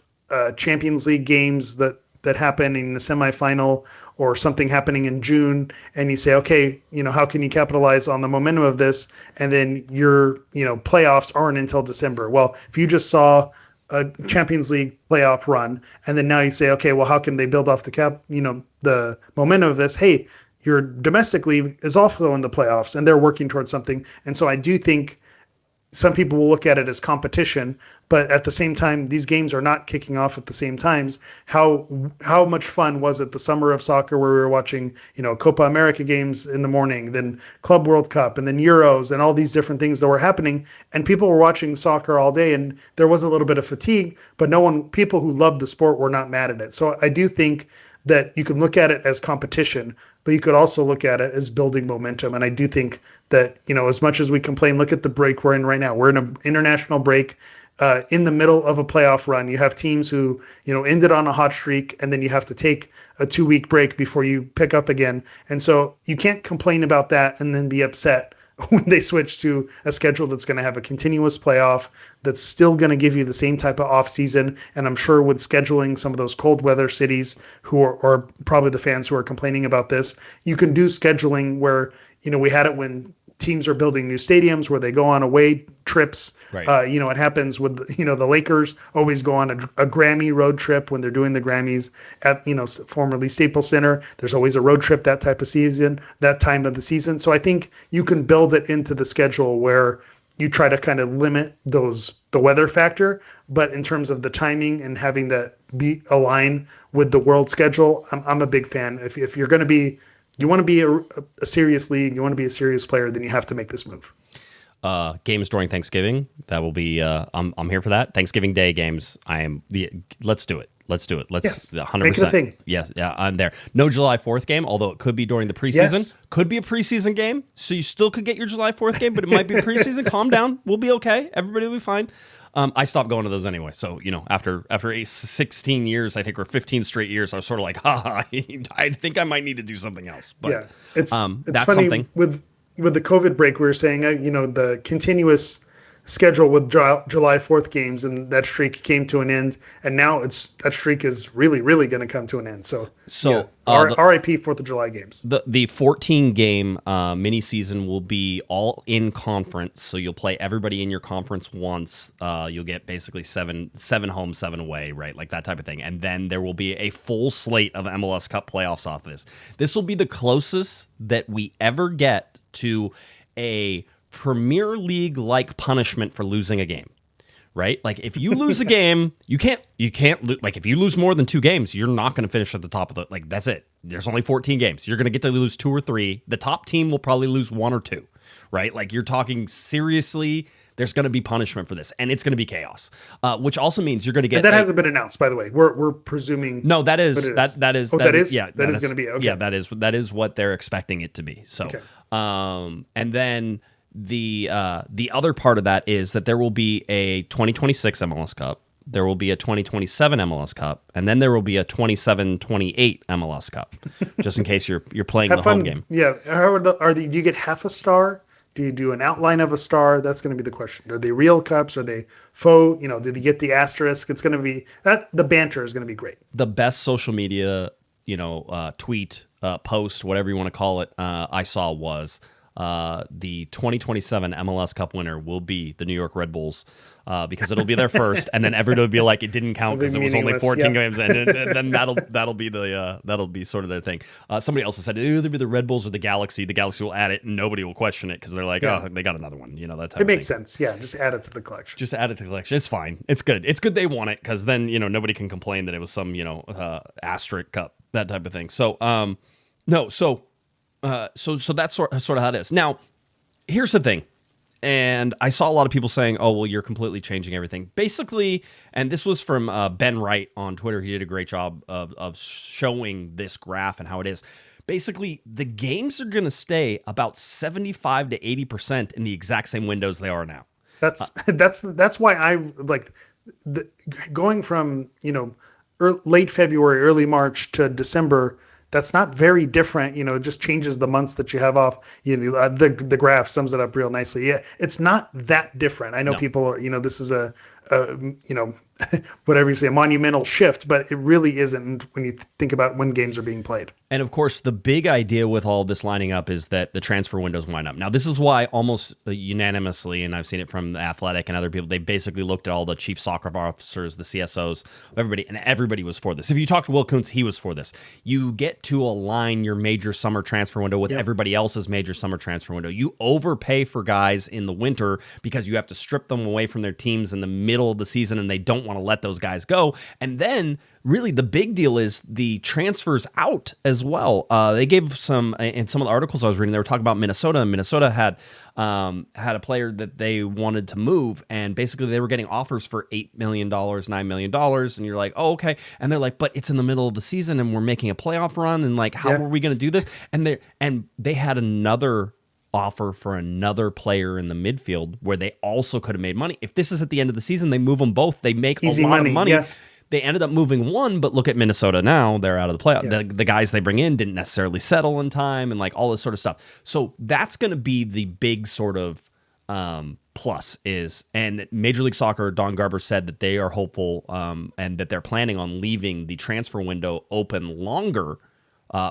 Champions League games that happen in the semifinal or something happening in June, and you say, okay, how can you capitalize on the momentum of this? And then your playoffs aren't until December. Well, if you just saw a Champions League playoff run, and then now you say, okay, well, how can they build off the momentum of this? Hey, your domestic league is also in the playoffs, and they're working towards something. And so I do think some people will look at it as competition, but at the same time, these games are not kicking off at the same times. How much fun was it the summer of soccer where we were watching, Copa America games in the morning, then Club World Cup, and then Euros, and all these different things that were happening, and people were watching soccer all day, and there was a little bit of fatigue, but people who loved the sport were not mad at it. So I do think that you can look at it as competition, but you could also look at it as building momentum. And I do think that, as much as we complain, look at the break we're in right now. We're in an international break. in the middle of a playoff run. You have teams who, ended on a hot streak, and then you have to take a 2-week break before you pick up again. And so you can't complain about that and then be upset when they switch to a schedule that's going to have a continuous playoff, that's still going to give you the same type of off season. And I'm sure with scheduling some of those cold weather cities who are probably the fans who are complaining about this, you can do scheduling where, we had it when teams are building new stadiums where they go on away trips. Right. It happens with, the Lakers always go on a Grammy road trip when they're doing the Grammys at, formerly Staples Center. There's always a road trip that time of the season. So I think you can build it into the schedule where you try to kind of limit the weather factor. But in terms of the timing and having that be align with the world schedule, I'm a big fan. If you're going to be, you want to be a serious league, you want to be a serious player, then you have to make this move. Games during Thanksgiving. That will be. I'm here for that. Thanksgiving Day games. Let's do it. Let's 100%. Make it a thing. Yes, yeah, I'm there. No July 4th game, although it could be during the preseason. Yes. Could be a preseason game, so you still could get your July 4th game, but it might be preseason. Calm down. We'll be okay. Everybody will be fine. I stopped going to those anyway. So, after 16 years, I think, or 15 straight years, I was sort of like, I think I might need to do something else. But yeah, it's that's funny something. With the COVID break, we were saying, the continuous schedule with July 4th games, and that streak came to an end, and now that streak is really, really going to come to an end. So RIP 4th of July games. The 14 game mini season will be all in conference, so you'll play everybody in your conference once. You'll get basically seven home, 7 away, right? Like that type of thing. And then there will be a full slate of MLS Cup playoffs off this. This will be the closest that we ever get to a Premier League like punishment for losing a game, right? Like if you lose a game, you can't like if you lose more than 2 games, you're not going to finish at the top of the, like that's it. There's only 14 games. You're going to get to lose 2 or 3. The top team will probably lose 1 or 2, right? Like you're talking seriously. There's going to be punishment for this, and it's going to be chaos, which also means you're going to get. And that hasn't been announced, by the way. We're presuming. No, that is. That is. Oh, that is. Yeah, that is going to be. Okay. Yeah, that is what they're expecting it to be. So, okay. And then the other part of that is that there will be a 2026 MLS Cup. There will be a 2027 MLS Cup, and then there will be a 27-28 MLS Cup, just in case you're playing the home game. Yeah. Do you get half a star? Do you do an outline of a star? That's going to be the question. Are they real cups? Are they faux? Did you get the asterisk? It's going to be that the banter is going to be great. The best social media, tweet, post, whatever you want to call it, I saw was the 2027 MLS Cup winner will be the New York Red Bulls, because it'll be their first, and then everyone will be like, it didn't count because it was only 14 games, and then that'll be sort of their thing. Somebody else said it'll either be the Red Bulls or the Galaxy. The Galaxy will add it, and nobody will question it because they're like, oh, they got another one. That type. It makes sense. Yeah, just add it to the collection. Just add it to the collection. It's fine. It's good. It's good they won it because then nobody can complain that it was some asterisk cup, that type of thing. So So that's sort of how it is. Now, here's the thing. And I saw a lot of people saying, oh, well, you're completely changing everything. Basically, and this was from Ben Wright on Twitter. He did a great job of showing this graph and how it is. Basically, the games are going to stay about 75 to 80% in the exact same windows they are now. That's why I like going from, late February, early March to December. That's not very different, it just changes the months that you have off. The graph sums it up real nicely. Yeah, it's not that different. I know people are, this is a whatever you say, a monumental shift, but it really isn't when you think about when games are being played. And of course, the big idea with all this lining up is that the transfer windows wind up. Now, this is why almost unanimously, and I've seen it from The Athletic and other people, they basically looked at all the chief soccer officers, the CSOs, everybody was for this. If you talk to Will Kuntz, he was for this. You get to align your major summer transfer window with everybody else's major summer transfer window. You overpay for guys in the winter because you have to strip them away from their teams in the middle of the season, and they don't want to let those guys go. And then really the big deal is the transfers out as well. They gave some, in some of the articles I was reading, they were talking about Minnesota, and Minnesota had a player that they wanted to move, and basically they were getting offers for $8 million, $9 million, and you're like, oh, okay. And they're like, but it's in the middle of the season, and we're making a playoff run, and like, how are we going to do this? And they had another offer for another player in the midfield where they also could have made money. If this is at the end of the season, they move them both. They make Easy a lot money, of money. yeah. They ended up moving one, but look at Minnesota now. They're out of the playoff. Yeah. The guys they bring in didn't necessarily settle in time and like all this sort of stuff. So that's going to be the big sort of plus is, and Major League Soccer, Don Garber said that they are hopeful and that they're planning on leaving the transfer window open longer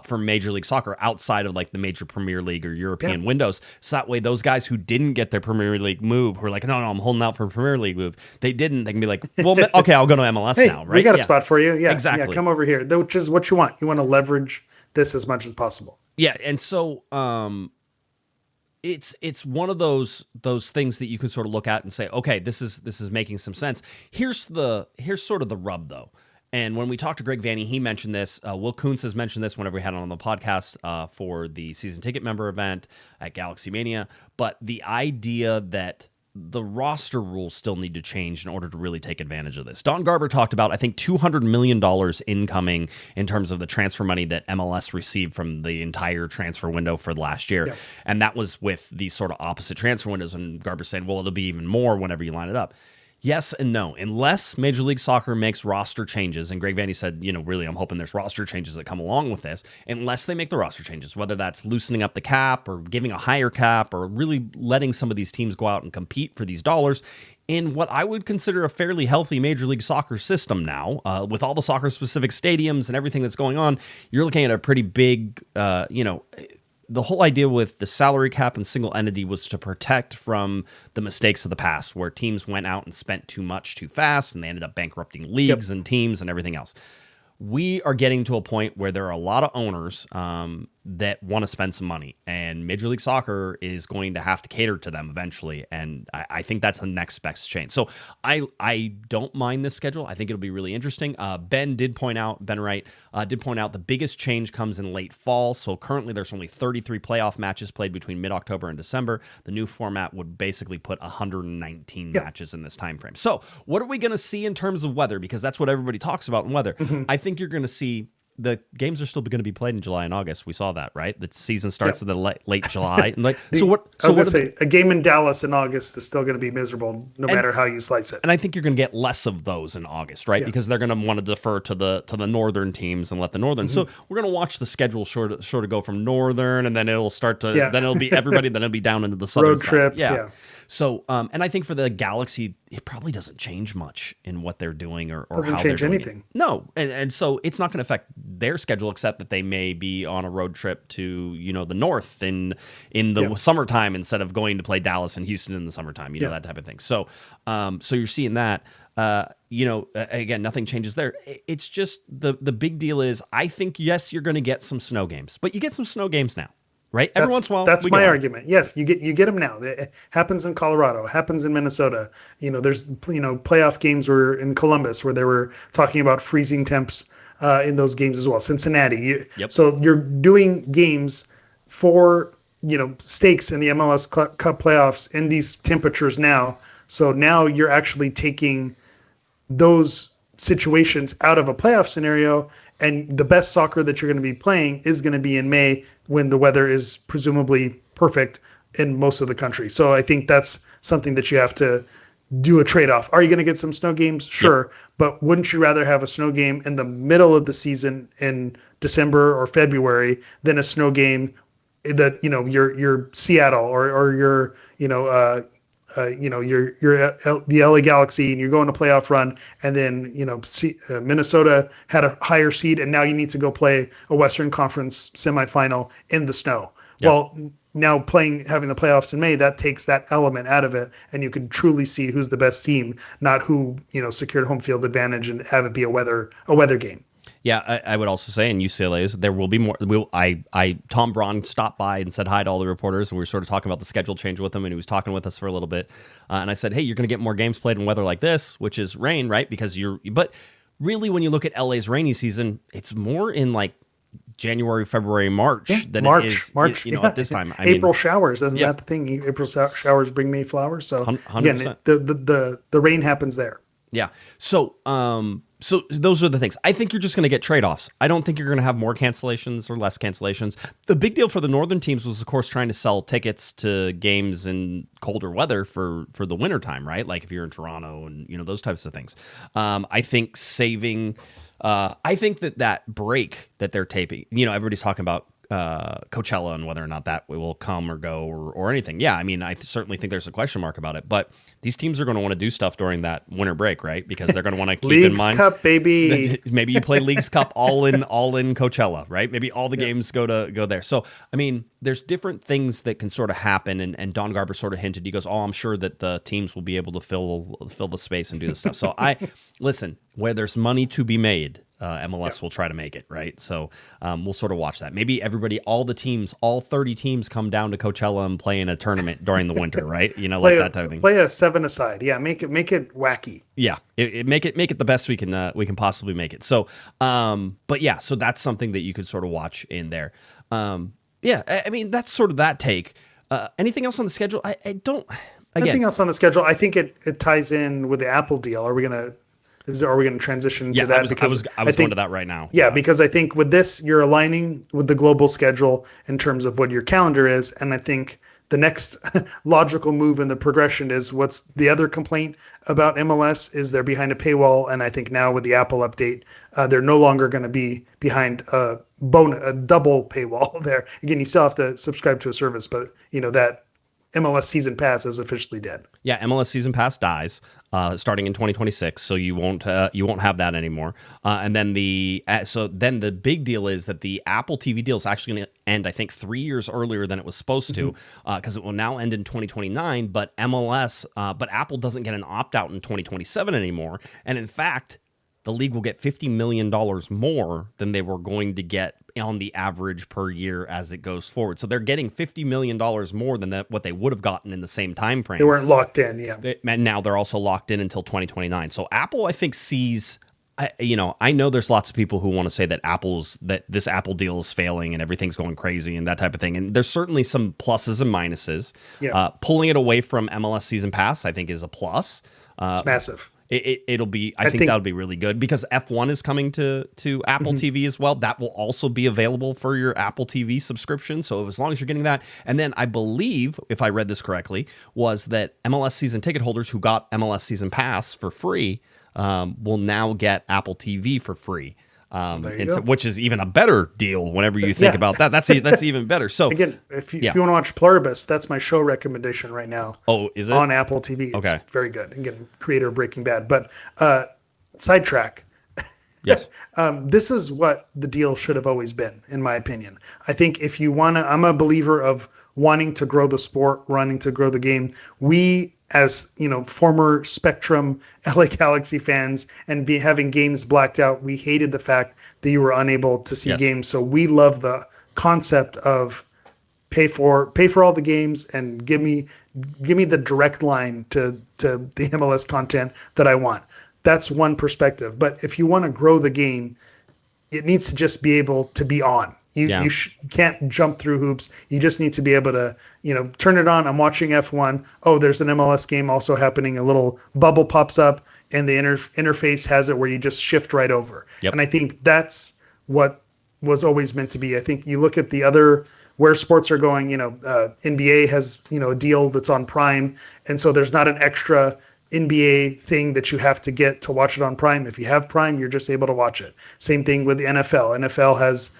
for Major League Soccer outside of like the major Premier League or European windows. So that way those guys who didn't get their Premier League move, who are like, no, I'm holding out for a Premier League move. They didn't. They can be like, well, okay, I'll go to MLS Hey, now, right? we got a spot for you. Yeah, exactly. Yeah, come over here, which is what you want. You want to leverage this as much as possible. Yeah, and so it's one of those things that you can sort of look at and say, okay, this is making some sense. Here's sort of the rub though. And when we talked to Greg Vanney, he mentioned this. Will Kuntz has mentioned this whenever we had him on the podcast for the season ticket member event at Galaxy Mania. But the idea that the roster rules still need to change in order to really take advantage of this. Don Garber talked about, I think, $200 million incoming in terms of the transfer money that MLS received from the entire transfer window for the last year. Yep. And that was with these sort of opposite transfer windows. And Garber's saying, well, it'll be even more whenever you line it up. Yes and no. Unless Major League Soccer makes roster changes, and Greg Vanney said, really, I'm hoping there's roster changes that come along with this, unless they make the roster changes, whether that's loosening up the cap or giving a higher cap or really letting some of these teams go out and compete for these dollars in what I would consider a fairly healthy Major League Soccer system now, with all the soccer-specific stadiums and everything that's going on, you're looking at a pretty big, the whole idea with the salary cap and single entity was to protect from the mistakes of the past where teams went out and spent too much too fast and they ended up bankrupting leagues and teams and everything else. We are getting to a point where there are a lot of owners that want to spend some money, and Major League Soccer is going to have to cater to them eventually, and I think that's the next best change. So I don't mind this schedule. I think it'll be really interesting. Ben Wright did point out the biggest change comes in late fall. So currently there's only 33 playoff matches played between mid-October and December. The new format would basically put 119 matches in this time frame. So what are we going to see in terms of weather? Because that's what everybody talks about in weather. I think you're going to see the games are still going to be played in July and August. We saw that, right? The season starts in the late July. And a game in Dallas in August is still going to be miserable, no matter how you slice it. And I think you're going to get less of those in August, right? Yeah. Because they're going to want to defer to the northern teams and let the northern. So we're going to watch the schedule sort of go from northern, and then it'll start to then it'll be everybody. Then it'll be down into the southern road trips. Yeah. So, and I think for the Galaxy, it probably doesn't change much in what they're doing or how they're doing change anything. It. No, and so it's not going to affect their schedule, except that they may be on a road trip to the north in the summertime instead of going to play Dallas and Houston in the summertime. That type of thing. So, so you're seeing that. Again, nothing changes there. It's just the big deal is I think yes, you're going to get some snow games, but you get some snow games now. Right. Every once in a while. That's my argument. Yes, you get them now. It happens in Colorado. It happens in Minnesota. There's playoff games were in Columbus where they were talking about freezing temps in those games as well. Cincinnati. So you're doing games for stakes in the MLS Cup playoffs in these temperatures now. So now you're actually taking those situations out of a playoff scenario. And the best soccer that you're going to be playing is going to be in May when the weather is presumably perfect in most of the country. So I think that's something that you have to do a trade-off. Are you going to get some snow games? Sure. But wouldn't you rather have a snow game in the middle of the season in December or February than a snow game that, your Seattle or your, you're the LA Galaxy and you're going to playoff run, and then Minnesota had a higher seed and now you need to go play a Western Conference semifinal in the snow. Yep. Well, now having the playoffs in May, that takes that element out of it, and you can truly see who's the best team, not who secured home field advantage and have it be a weather game. Yeah, I would also say in UCLA's there will be more. Tom Braun stopped by and said hi to all the reporters, and we were sort of talking about the schedule change with him, and he was talking with us for a little bit. And I said, hey, you're going to get more games played in weather like this, which is rain, right? But really, when you look at LA's rainy season, it's more in like January, February, March than it is March. At this time. April showers, isn't that the thing? April showers bring May flowers. So 100%. Again, the rain happens there. Yeah. So So those are the things. I think you're just going to get trade-offs. I don't think you're going to have more cancellations or less cancellations. The big deal for the northern teams was, of course, trying to sell tickets to games in colder weather for the wintertime, right? Like if you're in Toronto and, those types of things. I think saving... I think that break that they're taping, everybody's talking about Coachella and whether or not that will come or go or anything. Yeah, I mean, I certainly think there's a question mark about it, but these teams are going to want to do stuff during that winter break, right? Because they're going to want to keep in mind. Leagues Cup, baby. Maybe you play Leagues Cup all in Coachella, right? Maybe all the games go there. So, I mean, there's different things that can sort of happen, and Don Garber sort of hinted. He goes, I'm sure that the teams will be able to fill the space and do this stuff. So listen, where there's money to be made, MLS will try to make it, right? So we'll sort of watch that. Maybe all 30 teams come down to Coachella and play in a tournament during the winter, right? Like that type of thing. Play a 7-a-side. Yeah, make it wacky. Yeah, make it the best we can possibly make it. So, but yeah, so that's something that you could sort of watch in there. I mean, that's sort of that take. Anything else on the schedule? I don't. Again, Nothing else on the schedule. I think it ties in with the Apple deal. Are we gonna transition to that? I was going to that right now. Yeah, because I think with this, you're aligning with the global schedule in terms of what your calendar is. And I think the next logical move in the progression is what's the other complaint about MLS is they're behind a paywall. And I think now with the Apple update, they're no longer going to be behind a double paywall there. Again, you still have to subscribe to a service, but that MLS season pass is officially dead. Yeah, MLS season pass dies starting in 2026, so you won't have that anymore. And then the big deal is that the Apple TV deal is actually going to end, I think, 3 years earlier than it was supposed to, because it will now end in 2029. But Apple doesn't get an opt out in 2027 anymore. And in fact, the league will get $50 million more than they were going to get on the average per year as it goes forward. So they're getting $50 million more than what they would have gotten in the same time frame. They weren't locked in, yeah. And now they're also locked in until 2029. So Apple, I think, sees... I know there's lots of people who want to say that this Apple deal is failing and everything's going crazy and that type of thing. And there's certainly some pluses and minuses. Yeah. Pulling it away from MLS Season Pass, I think, is a plus. It's massive. It'll be. I think that'll be really good because F1 is coming to Apple TV as well. That will also be available for your Apple TV subscription. So as long as you're getting that, and then I believe, if I read this correctly, was that MLS season ticket holders who got MLS Season Pass for free will now get Apple TV for free. Which is even a better deal whenever you think about that. That's even better. So again, if you want to watch Pluribus, that's my show recommendation right now. Oh, is it? On Apple TV. Okay. It's very good. Again, creator of Breaking Bad. But sidetrack. Yes. This is what the deal should have always been, in my opinion. I think if you want to, I'm a believer of wanting to grow the sport, wanting to grow the game. We, as former Spectrum LA Galaxy fans and having games blacked out, we hated the fact that you were unable to see games. So we love the concept of pay for all the games and give me the direct line to the MLS content that I want. That's one perspective. But if you want to grow the game, it needs to just be able to be on. You can't jump through hoops. You just need to be able to, turn it on. I'm watching F1. Oh, there's an MLS game also happening. A little bubble pops up, and the interface has it where you just shift right over. Yep. And I think that's what was always meant to be. I think you look at the other where sports are going. NBA has a deal that's on Prime, and so there's not an extra NBA thing that you have to get to watch it on Prime. If you have Prime, you're just able to watch it. Same thing with the NFL. NFL has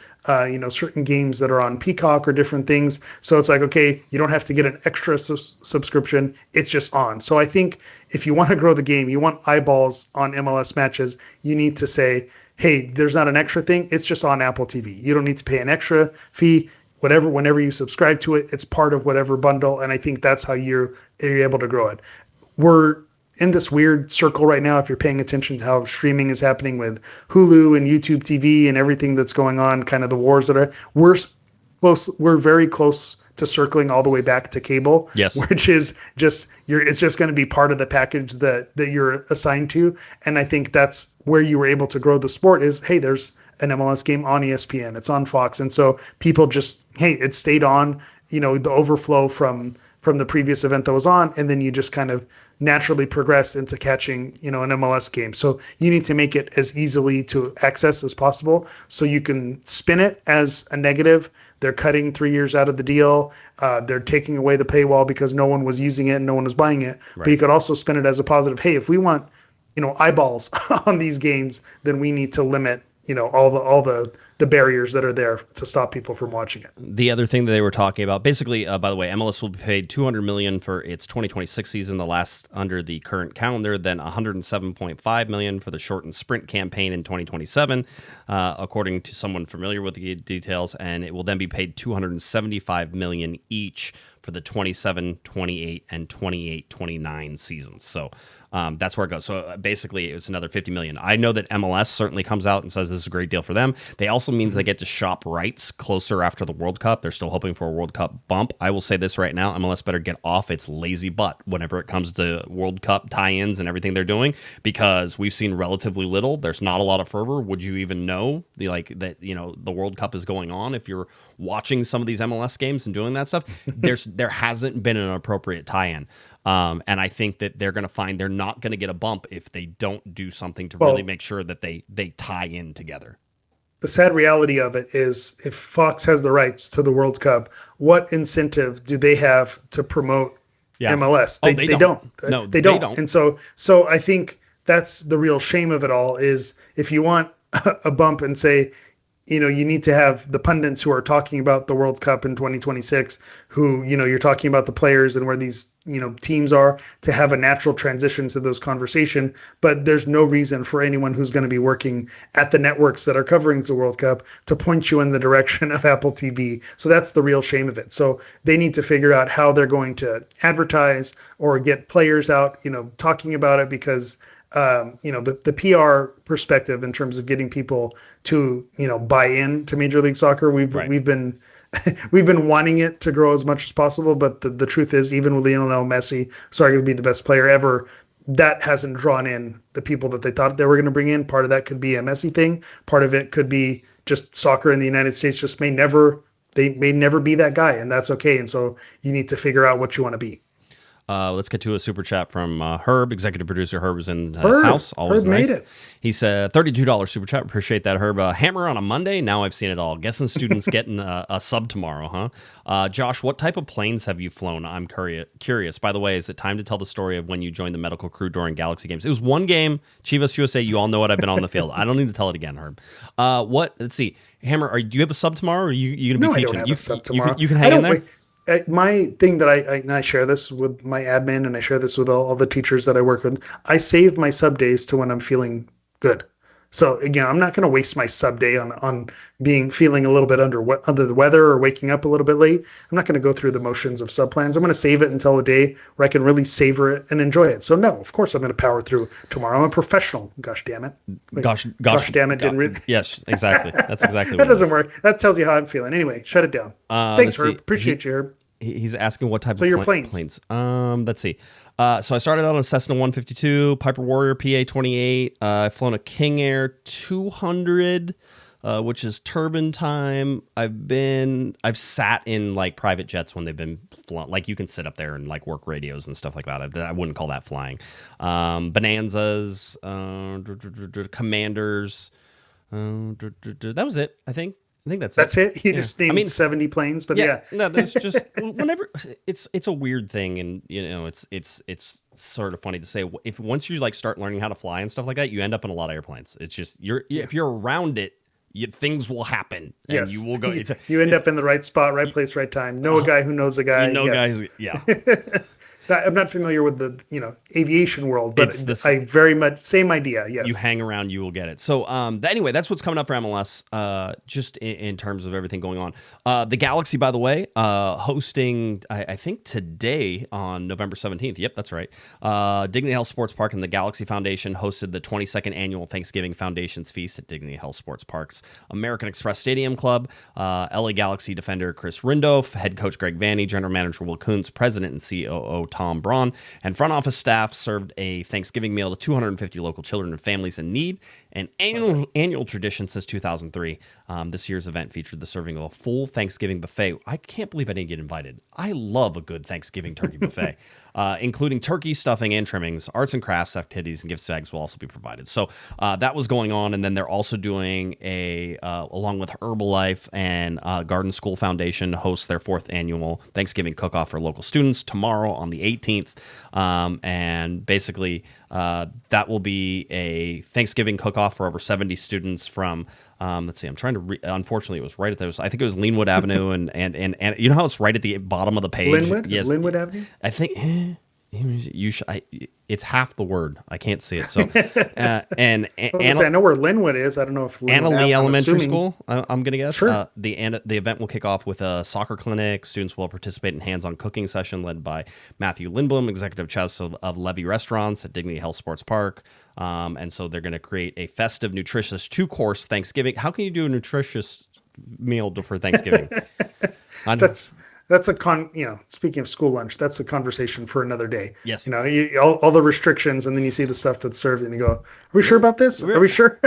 certain games that are on Peacock or different things. So it's like, okay, you don't have to get an extra subscription. It's just on. So I think if you want to grow the game, you want eyeballs on MLS matches, you need to say, hey, there's not an extra thing. It's just on Apple TV. You don't need to pay an extra fee. Whenever you subscribe to it, it's part of whatever bundle. And I think that's how you're able to grow it. We're in this weird circle right now, if you're paying attention to how streaming is happening with Hulu and YouTube TV and everything that's going on, kind of the wars that are, we're very close to circling all the way back to cable, yes, which is just it's just going to be part of the package that you're assigned to. And I think that's where you were able to grow the sport is, hey, there's an MLS game on ESPN, it's on Fox. And so people just, hey, it stayed on, the overflow from the previous event that was on, and then you just kind of naturally progress into catching, an MLS game. So you need to make it as easily to access as possible so you can spin it as a negative. They're cutting 3 years out of the deal. They're taking away the paywall because no one was using it and no one was buying it. Right. But you could also spin it as a positive. Hey, if we want, eyeballs on these games, then we need to limit, all the barriers that are there to stop people from watching it. The other thing that they were talking about, basically, by the way, MLS will be paid $200 million for its 2026 season, the last under the current calendar, then $107.5 million for the shortened sprint campaign in 2027, according to someone familiar with the details, and it will then be paid $275 million each for the 27, 28, and 28, 29 seasons. So that's where it goes. So basically, it's another $50 million. I know that MLS certainly comes out and says this is a great deal for them. They also means they get to shop rights closer after the World Cup. They're still hoping for a World Cup bump. I will say this right now, MLS better get off its lazy butt whenever it comes to World Cup tie-ins and everything they're doing, because we've seen relatively little. There's not a lot of fervor. Would you even know that the World Cup is going on if you're watching some of these MLS games and doing that stuff? There hasn't been an appropriate tie-in. And I think that they're going to find they're not going to get a bump if they don't do something to really make sure that they tie in together. The sad reality of it is, if Fox has the rights to the World Cup, what incentive do they have to promote MLS? They don't. No, they don't. And so I think that's the real shame of it all, is if you want a bump and say, you need to have the pundits who are talking about the World Cup in 2026, who, you're talking about the players and where these, teams are, to have a natural transition to those conversation. But there's no reason for anyone who's going to be working at the networks that are covering the World Cup to point you in the direction of Apple TV. So that's the real shame of it. So they need to figure out how they're going to advertise or get players out, talking about it, because the PR perspective in terms of getting people to, buy in to Major League Soccer, we've been wanting it to grow as much as possible. But the truth is, even with Lionel Messi starting to be the best player ever, that hasn't drawn in the people that they thought they were going to bring in. Part of that could be a Messi thing. Part of it could be just soccer in the United States just may never be that guy, and that's okay. And so you need to figure out what you want to be. Let's get to a super chat from Herb, executive producer. Herb is in the house. Always Herb nice. Made it. He said $32 super chat. Appreciate that, Herb. Hammer on a Monday. Now I've seen it all. Guessing students getting a sub tomorrow, huh? Josh, what type of planes have you flown? I'm curious. By the way, is it time to tell the story of when you joined the medical crew during Galaxy games? It was one game, Chivas USA. You all know what I've been on the field. I don't need to tell it again, Herb. Let's see. Hammer, do you have a sub tomorrow, or are you going to be teaching? I don't have a sub tomorrow. You can hang in there? My thing that I share this with my admin, and I share this with all the teachers that I work with, I save my sub days to when I'm feeling good. So again, I'm not going to waste my sub day on feeling a little bit under the weather or waking up a little bit late. I'm not going to go through the motions of sub plans. I'm going to save it until a day where I can really savor it and enjoy it. So no, of course I'm going to power through tomorrow. I'm a professional. Gosh damn it. Gosh damn it. Didn't really. Yes, exactly. That's exactly that what doesn't work. That tells you how I'm feeling. Anyway, shut it down. Thanks, Herb. Appreciate you, Herb. He's asking what type of your planes. Let's see. So I started out on a Cessna 152, Piper Warrior PA-28. I've flown a King Air 200, which is turbine time. I've sat in like private jets when they've been flown. Like you can sit up there and like work radios and stuff like that. I wouldn't call that flying. Bonanzas, Commanders. That was it, I think. That's it. You just named 70 planes, but yeah. No, there's just whenever it's a weird thing, and it's sort of funny to say. If once you like start learning how to fly and stuff like that, you end up in a lot of airplanes. It's just if you're around it, things will happen, and you will go. You end up in the right spot, right place, right time. Know a guy who knows a guy. Guys, yeah. I'm not familiar with the aviation world, but I very much same idea. Yes, you hang around, you will get it. So anyway, that's what's coming up for MLS. Just in terms of everything going on. The Galaxy, by the way, hosting I think today on November 17th. Yep, that's right. Dignity Health Sports Park and the Galaxy Foundation hosted the 22nd annual Thanksgiving Foundations Feast at Dignity Health Sports Park's American Express Stadium Club. LA Galaxy defender Chris Rindolph, head coach Greg Vanney, general manager Will Kuntz, president and COO Tom Braun, and front office staff served a Thanksgiving meal to 250 local children and families in need, an annual tradition since 2003. This year's event featured the serving of a full Thanksgiving buffet. I can't believe I didn't get invited. I love a good Thanksgiving turkey buffet. including turkey, stuffing, and trimmings. Arts and crafts activities and gift bags will also be provided. So that was going on, and then they're also doing along with Herbalife and Garden School Foundation, host their 4th annual Thanksgiving cook-off for local students tomorrow on the 18th, and basically that will be a Thanksgiving cook-off for over 70 students from. Let's see. I'm trying to. Unfortunately, it was right at those. I think it was Linwood Avenue, and you know how it's right at the bottom of the page. Linwood, yes, Linwood Avenue. I think you should. It's half the word. I can't see it. So, and I know where Linwood is. I don't know if Anna Lee Elementary School. I'm gonna guess. Sure. The event will kick off with a soccer clinic. Students will participate in hands-on cooking session led by Matthew Lindblom, executive chef of Levy Restaurants at Dignity Health Sports Park. And so they're going to create a festive, nutritious 2-course Thanksgiving. How can you do a nutritious meal for Thanksgiving? That's speaking of school lunch, that's a conversation for another day. Yes. All the restrictions, and then you see the stuff that's served, and you go, "Are we sure about this? Are we sure?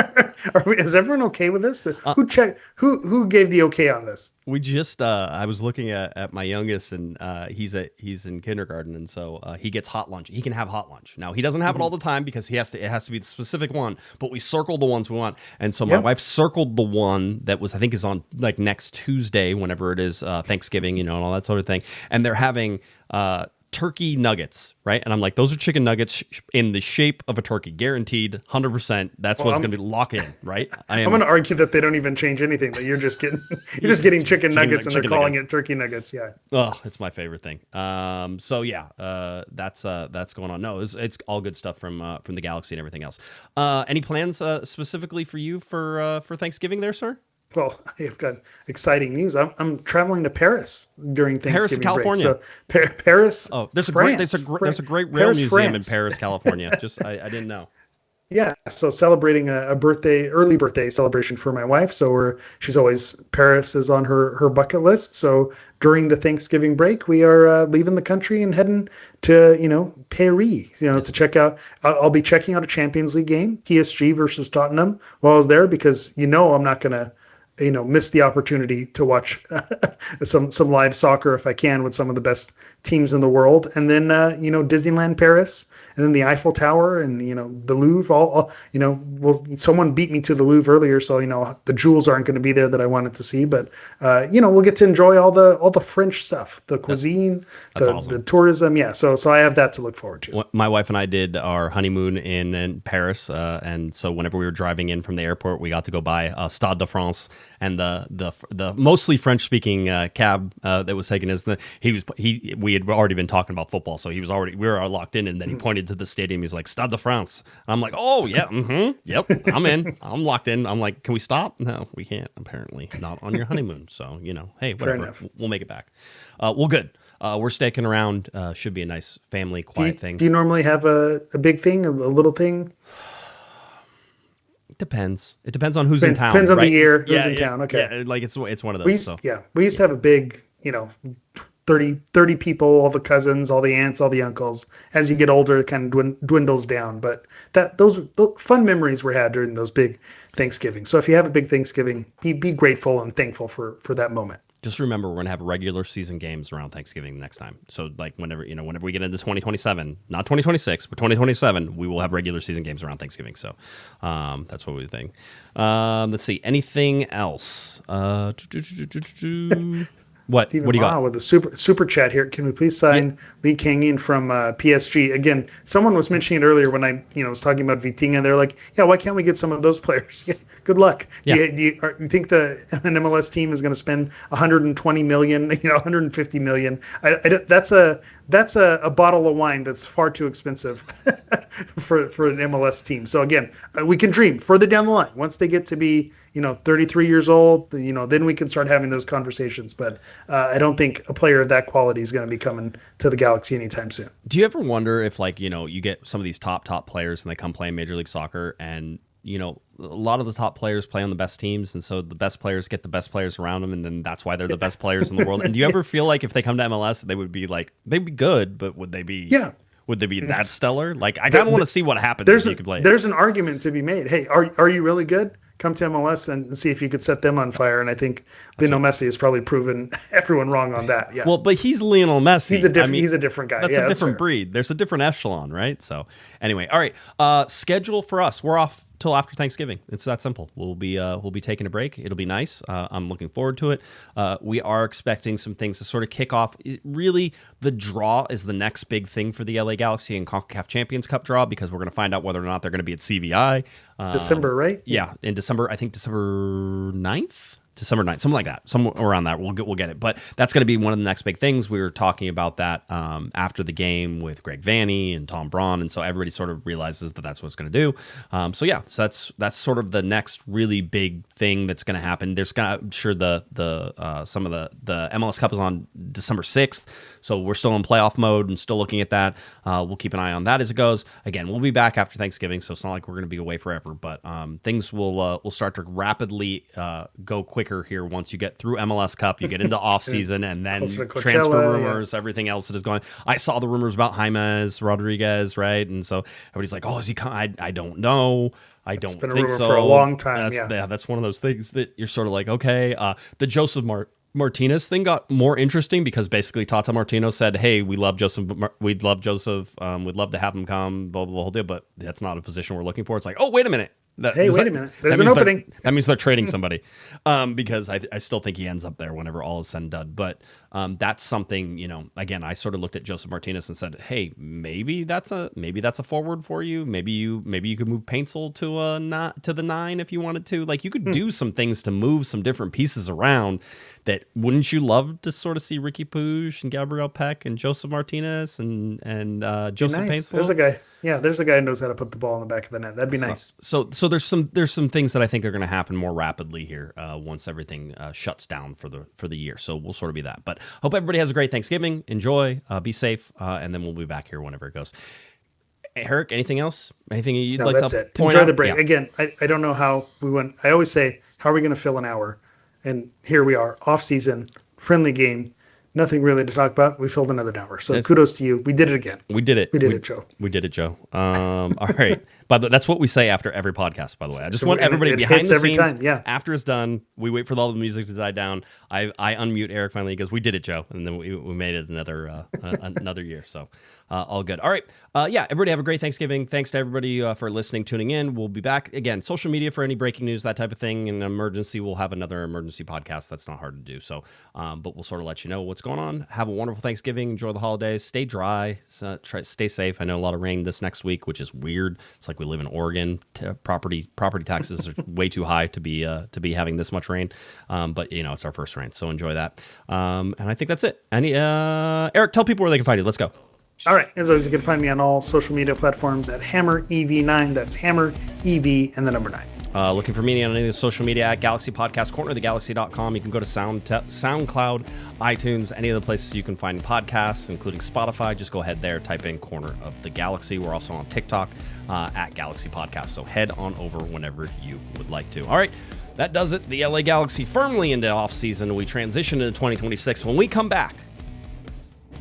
Is everyone okay with this? Who gave the okay on this?" We just I was looking at my youngest, and he's in kindergarten, and so he gets hot lunch. He can have hot lunch. Now he doesn't have it all the time because it has to be the specific one, but we circle the ones we want. And so my wife circled the one that was, I think, is on like next Tuesday, whenever it is Thanksgiving, and all that sort of thing. And they're having turkey nuggets, right? And I'm like, those are chicken nuggets in the shape of a turkey, guaranteed, 100%. That's what's going to be lock in, right? I'm going to argue that they don't even change anything. That you're just getting chicken nuggets, and they're calling it turkey nuggets. Yeah. Oh, it's my favorite thing. So yeah, that's going on. No, it's all good stuff from the Galaxy and everything else. Any plans specifically for you for Thanksgiving there, sir? Well, I've got exciting news. I'm traveling to Paris during Thanksgiving California. break. So Paris. Oh, there's a great rail Paris, museum France. in Paris, California. Just I didn't know. Yeah, so celebrating a early birthday celebration for my wife. So Paris is on her bucket list. So during the Thanksgiving break, we are leaving the country and heading to Paris, to check out. I'll be checking out a Champions League game, PSG versus Tottenham, while I was there, because I'm not gonna miss the opportunity to watch some live soccer if I can with some of the best teams in the world. And then Disneyland Paris, and then the Eiffel Tower, and the Louvre. Someone beat me to the Louvre earlier, so the jewels aren't going to be there that I wanted to see. But we'll get to enjoy all the French stuff, the cuisine, awesome. The tourism. Yeah, so I have that to look forward to. My wife and I did our honeymoon in Paris, and so whenever we were driving in from the airport, we got to go by Stade de France, and the mostly French speaking cab that was taking us. We had already been talking about football, so we were locked in, and then he pointed to the stadium. He's like, Stade de France. And I'm like, oh yeah, yep, I'm in, I'm locked in. I'm like, can we stop? No, we can't. Apparently, not on your honeymoon. So hey, whatever, we'll make it back. Well, good. We're sticking around. Should be a nice family quiet thing. Do you normally have a big thing, a little thing? It depends. It depends on who's in town. Depends on right? the year. Who's in town? Okay. Yeah, like it's one of those. We used to have a big, 30 people, all the cousins, all the aunts, all the uncles. As you get older, it kind of dwindles down. But those fun memories were had during those big Thanksgivings. So if you have a big Thanksgiving, be grateful and thankful for that moment. Just remember, we're going to have regular season games around Thanksgiving next time. So like whenever we get into 2027, not 2026, but 2027, we will have regular season games around Thanksgiving. So that's what we think. Let's see. Anything else? What? Stephen, what do you got? With the super chat here. Can we please sign Lee Kang-in from PSG? Again, someone was mentioning it earlier when I was talking about Vitinha. They're like, yeah, why can't we get some of those players? Yeah, good luck. Yeah. Do you think an MLS team is going to spend 120 million, 150 million? That's a bottle of wine that's far too expensive for an MLS team. So again, we can dream further down the line. Once they get to be 33 years old, then we can start having those conversations. But I don't think a player of that quality is going to be coming to the Galaxy anytime soon. Do you ever wonder if you get some of these top players and they come play in Major League Soccer, and a lot of the top players play on the best teams, and so the best players get the best players around them, and then that's why they're the best players in the world. And do you ever feel like if they come to MLS, they'd be good, but would they be? Yeah. Would they be that stellar? Like, I kind of want to see what happens if you could play. There's an argument to be made. Hey, are you really good? come to MLS and see if you could set them on fire. And I think Lionel Messi has probably proven everyone wrong on that. Yeah. Well, but he's Lionel Messi. He's a different guy. That's a different breed. There's a different echelon, right? So anyway, all right. Schedule for us. We're off till after Thanksgiving. It's that simple. We'll be taking a break. It'll be nice. I'm looking forward to it. We are expecting some things to sort of kick off. Really, the draw is the next big thing for the LA Galaxy and CONCACAF Champions Cup draw, because we're going to find out whether or not they're going to be at CVI. December, right? Yeah, in December. I think December 9th. December 9th, something like that, somewhere around that. We'll get it. But that's going to be one of the next big things. We were talking about that after the game with Greg Vanney and Tom Braun, and so everybody sort of realizes that that's what it's going to do. So that's sort of the next really big thing that's going to happen. There's I'm sure the some of the MLS Cup is on December 6th, so we're still in playoff mode and still looking at that. We'll keep an eye on that as it goes. Again, we'll be back after Thanksgiving, so it's not like we're going to be away forever. But things will start to rapidly go quicker here once you get through MLS Cup, you get into off season, and then transfer rumors, everything else that is going. I saw the rumors about James Rodriguez, right? And so everybody's like, "Oh, is he coming?" I don't know. I don't think so. For a long time. That's one of those things that you're sort of like, okay. The Joseph Martinez thing got more interesting because basically Tata Martino said, "Hey, we love Joseph. We'd love Joseph. We'd love to have him come. Blah blah blah, whole deal, but that's not a position we're looking for." It's like, oh, wait a minute. Wait a minute. There's an opening. That means they're trading somebody, because I still think he ends up there whenever all is said and done. But that's something, again, I sort of looked at Joseph Martinez and said, hey, maybe that's a forward for you. Maybe you could move Paintsel to the 9 if you wanted to. Like, you could do some things to move some different pieces around. That wouldn't you love to sort of see Ricky Puig and Gabriel Peck and Joseph Martinez and Joseph Paintsel? There's a guy. Yeah, there's a guy who knows how to put the ball in the back of the net. That'd be nice. So there's some things that I think are going to happen more rapidly here once everything shuts down for the year. So we'll sort of be that. But hope everybody has a great Thanksgiving. Enjoy, be safe, and then we'll be back here whenever it goes. Eric, anything else? Anything you'd like that's to it. point Enjoy out? the break. Yeah. Again, I don't know how we went. I always say, how are we going to fill an hour? And here we are, off season, friendly game. Nothing really to talk about. We filled another hour. So kudos to you. We did it again. We did it. We did it, Joe. We did it, Joe. All right. But that's what we say after every podcast, by the way. I just want everybody behind the scenes. Time, yeah. After it's done, we wait for all the music to die down. I unmute Eric finally. He goes, we did it, Joe. And then we made it another year. So all good. All right. Everybody have a great Thanksgiving. Thanks to everybody for listening, tuning in. We'll be back again. Social media for any breaking news, that type of thing. In an emergency, we'll have another emergency podcast. That's not hard to do. So, but we'll sort of let you know what's going on. Have a wonderful Thanksgiving. Enjoy the holidays. Stay dry. Stay safe. I know a lot of rain this next week, which is weird. It's like we live in Oregon. Property taxes are way too high to be having this much rain. But it's our first rain, so enjoy that. And I think that's it. Eric, tell people where they can find you. Let's go. All right. As always, you can find me on all social media platforms at HammerEV9. That's Hammer EV and the number 9. Looking for me on any of the social media at Galaxy Podcast, cornerofthegalaxy.com. You can go to SoundCloud, iTunes, any of the places you can find podcasts, including Spotify. Just go ahead there, type in Corner of the Galaxy. We're also on TikTok at Galaxy Podcast. So head on over whenever you would like to. All right. That does it. The LA Galaxy firmly into off-season. We transition into 2026. When we come back,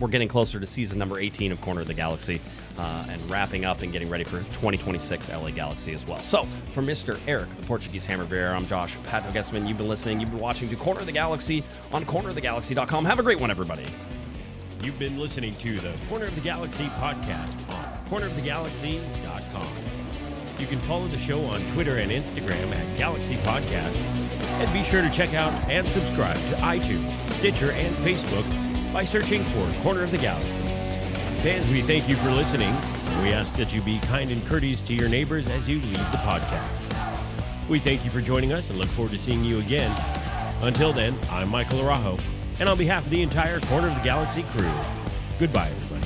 we're getting closer to season number 18 of Corner of the Galaxy and wrapping up and getting ready for 2026 LA Galaxy as well. So, for Mr. Eric, the Portuguese Hammer Vieira, I'm Josh, Pato Guesman. You've been listening. You've been watching to Corner of the Galaxy on cornerofthegalaxy.com. Have a great one, everybody. You've been listening to the Corner of the Galaxy podcast on cornerofthegalaxy.com. You can follow the show on Twitter and Instagram at Galaxy Podcast. And be sure to check out and subscribe to iTunes, Stitcher, and Facebook by searching for Corner of the Galaxy. Fans, we thank you for listening. We ask that you be kind and courteous to your neighbors as you leave the podcast. We thank you for joining us and look forward to seeing you again. Until then, I'm Michael Araujo, and on behalf of the entire Corner of the Galaxy crew, goodbye, everybody.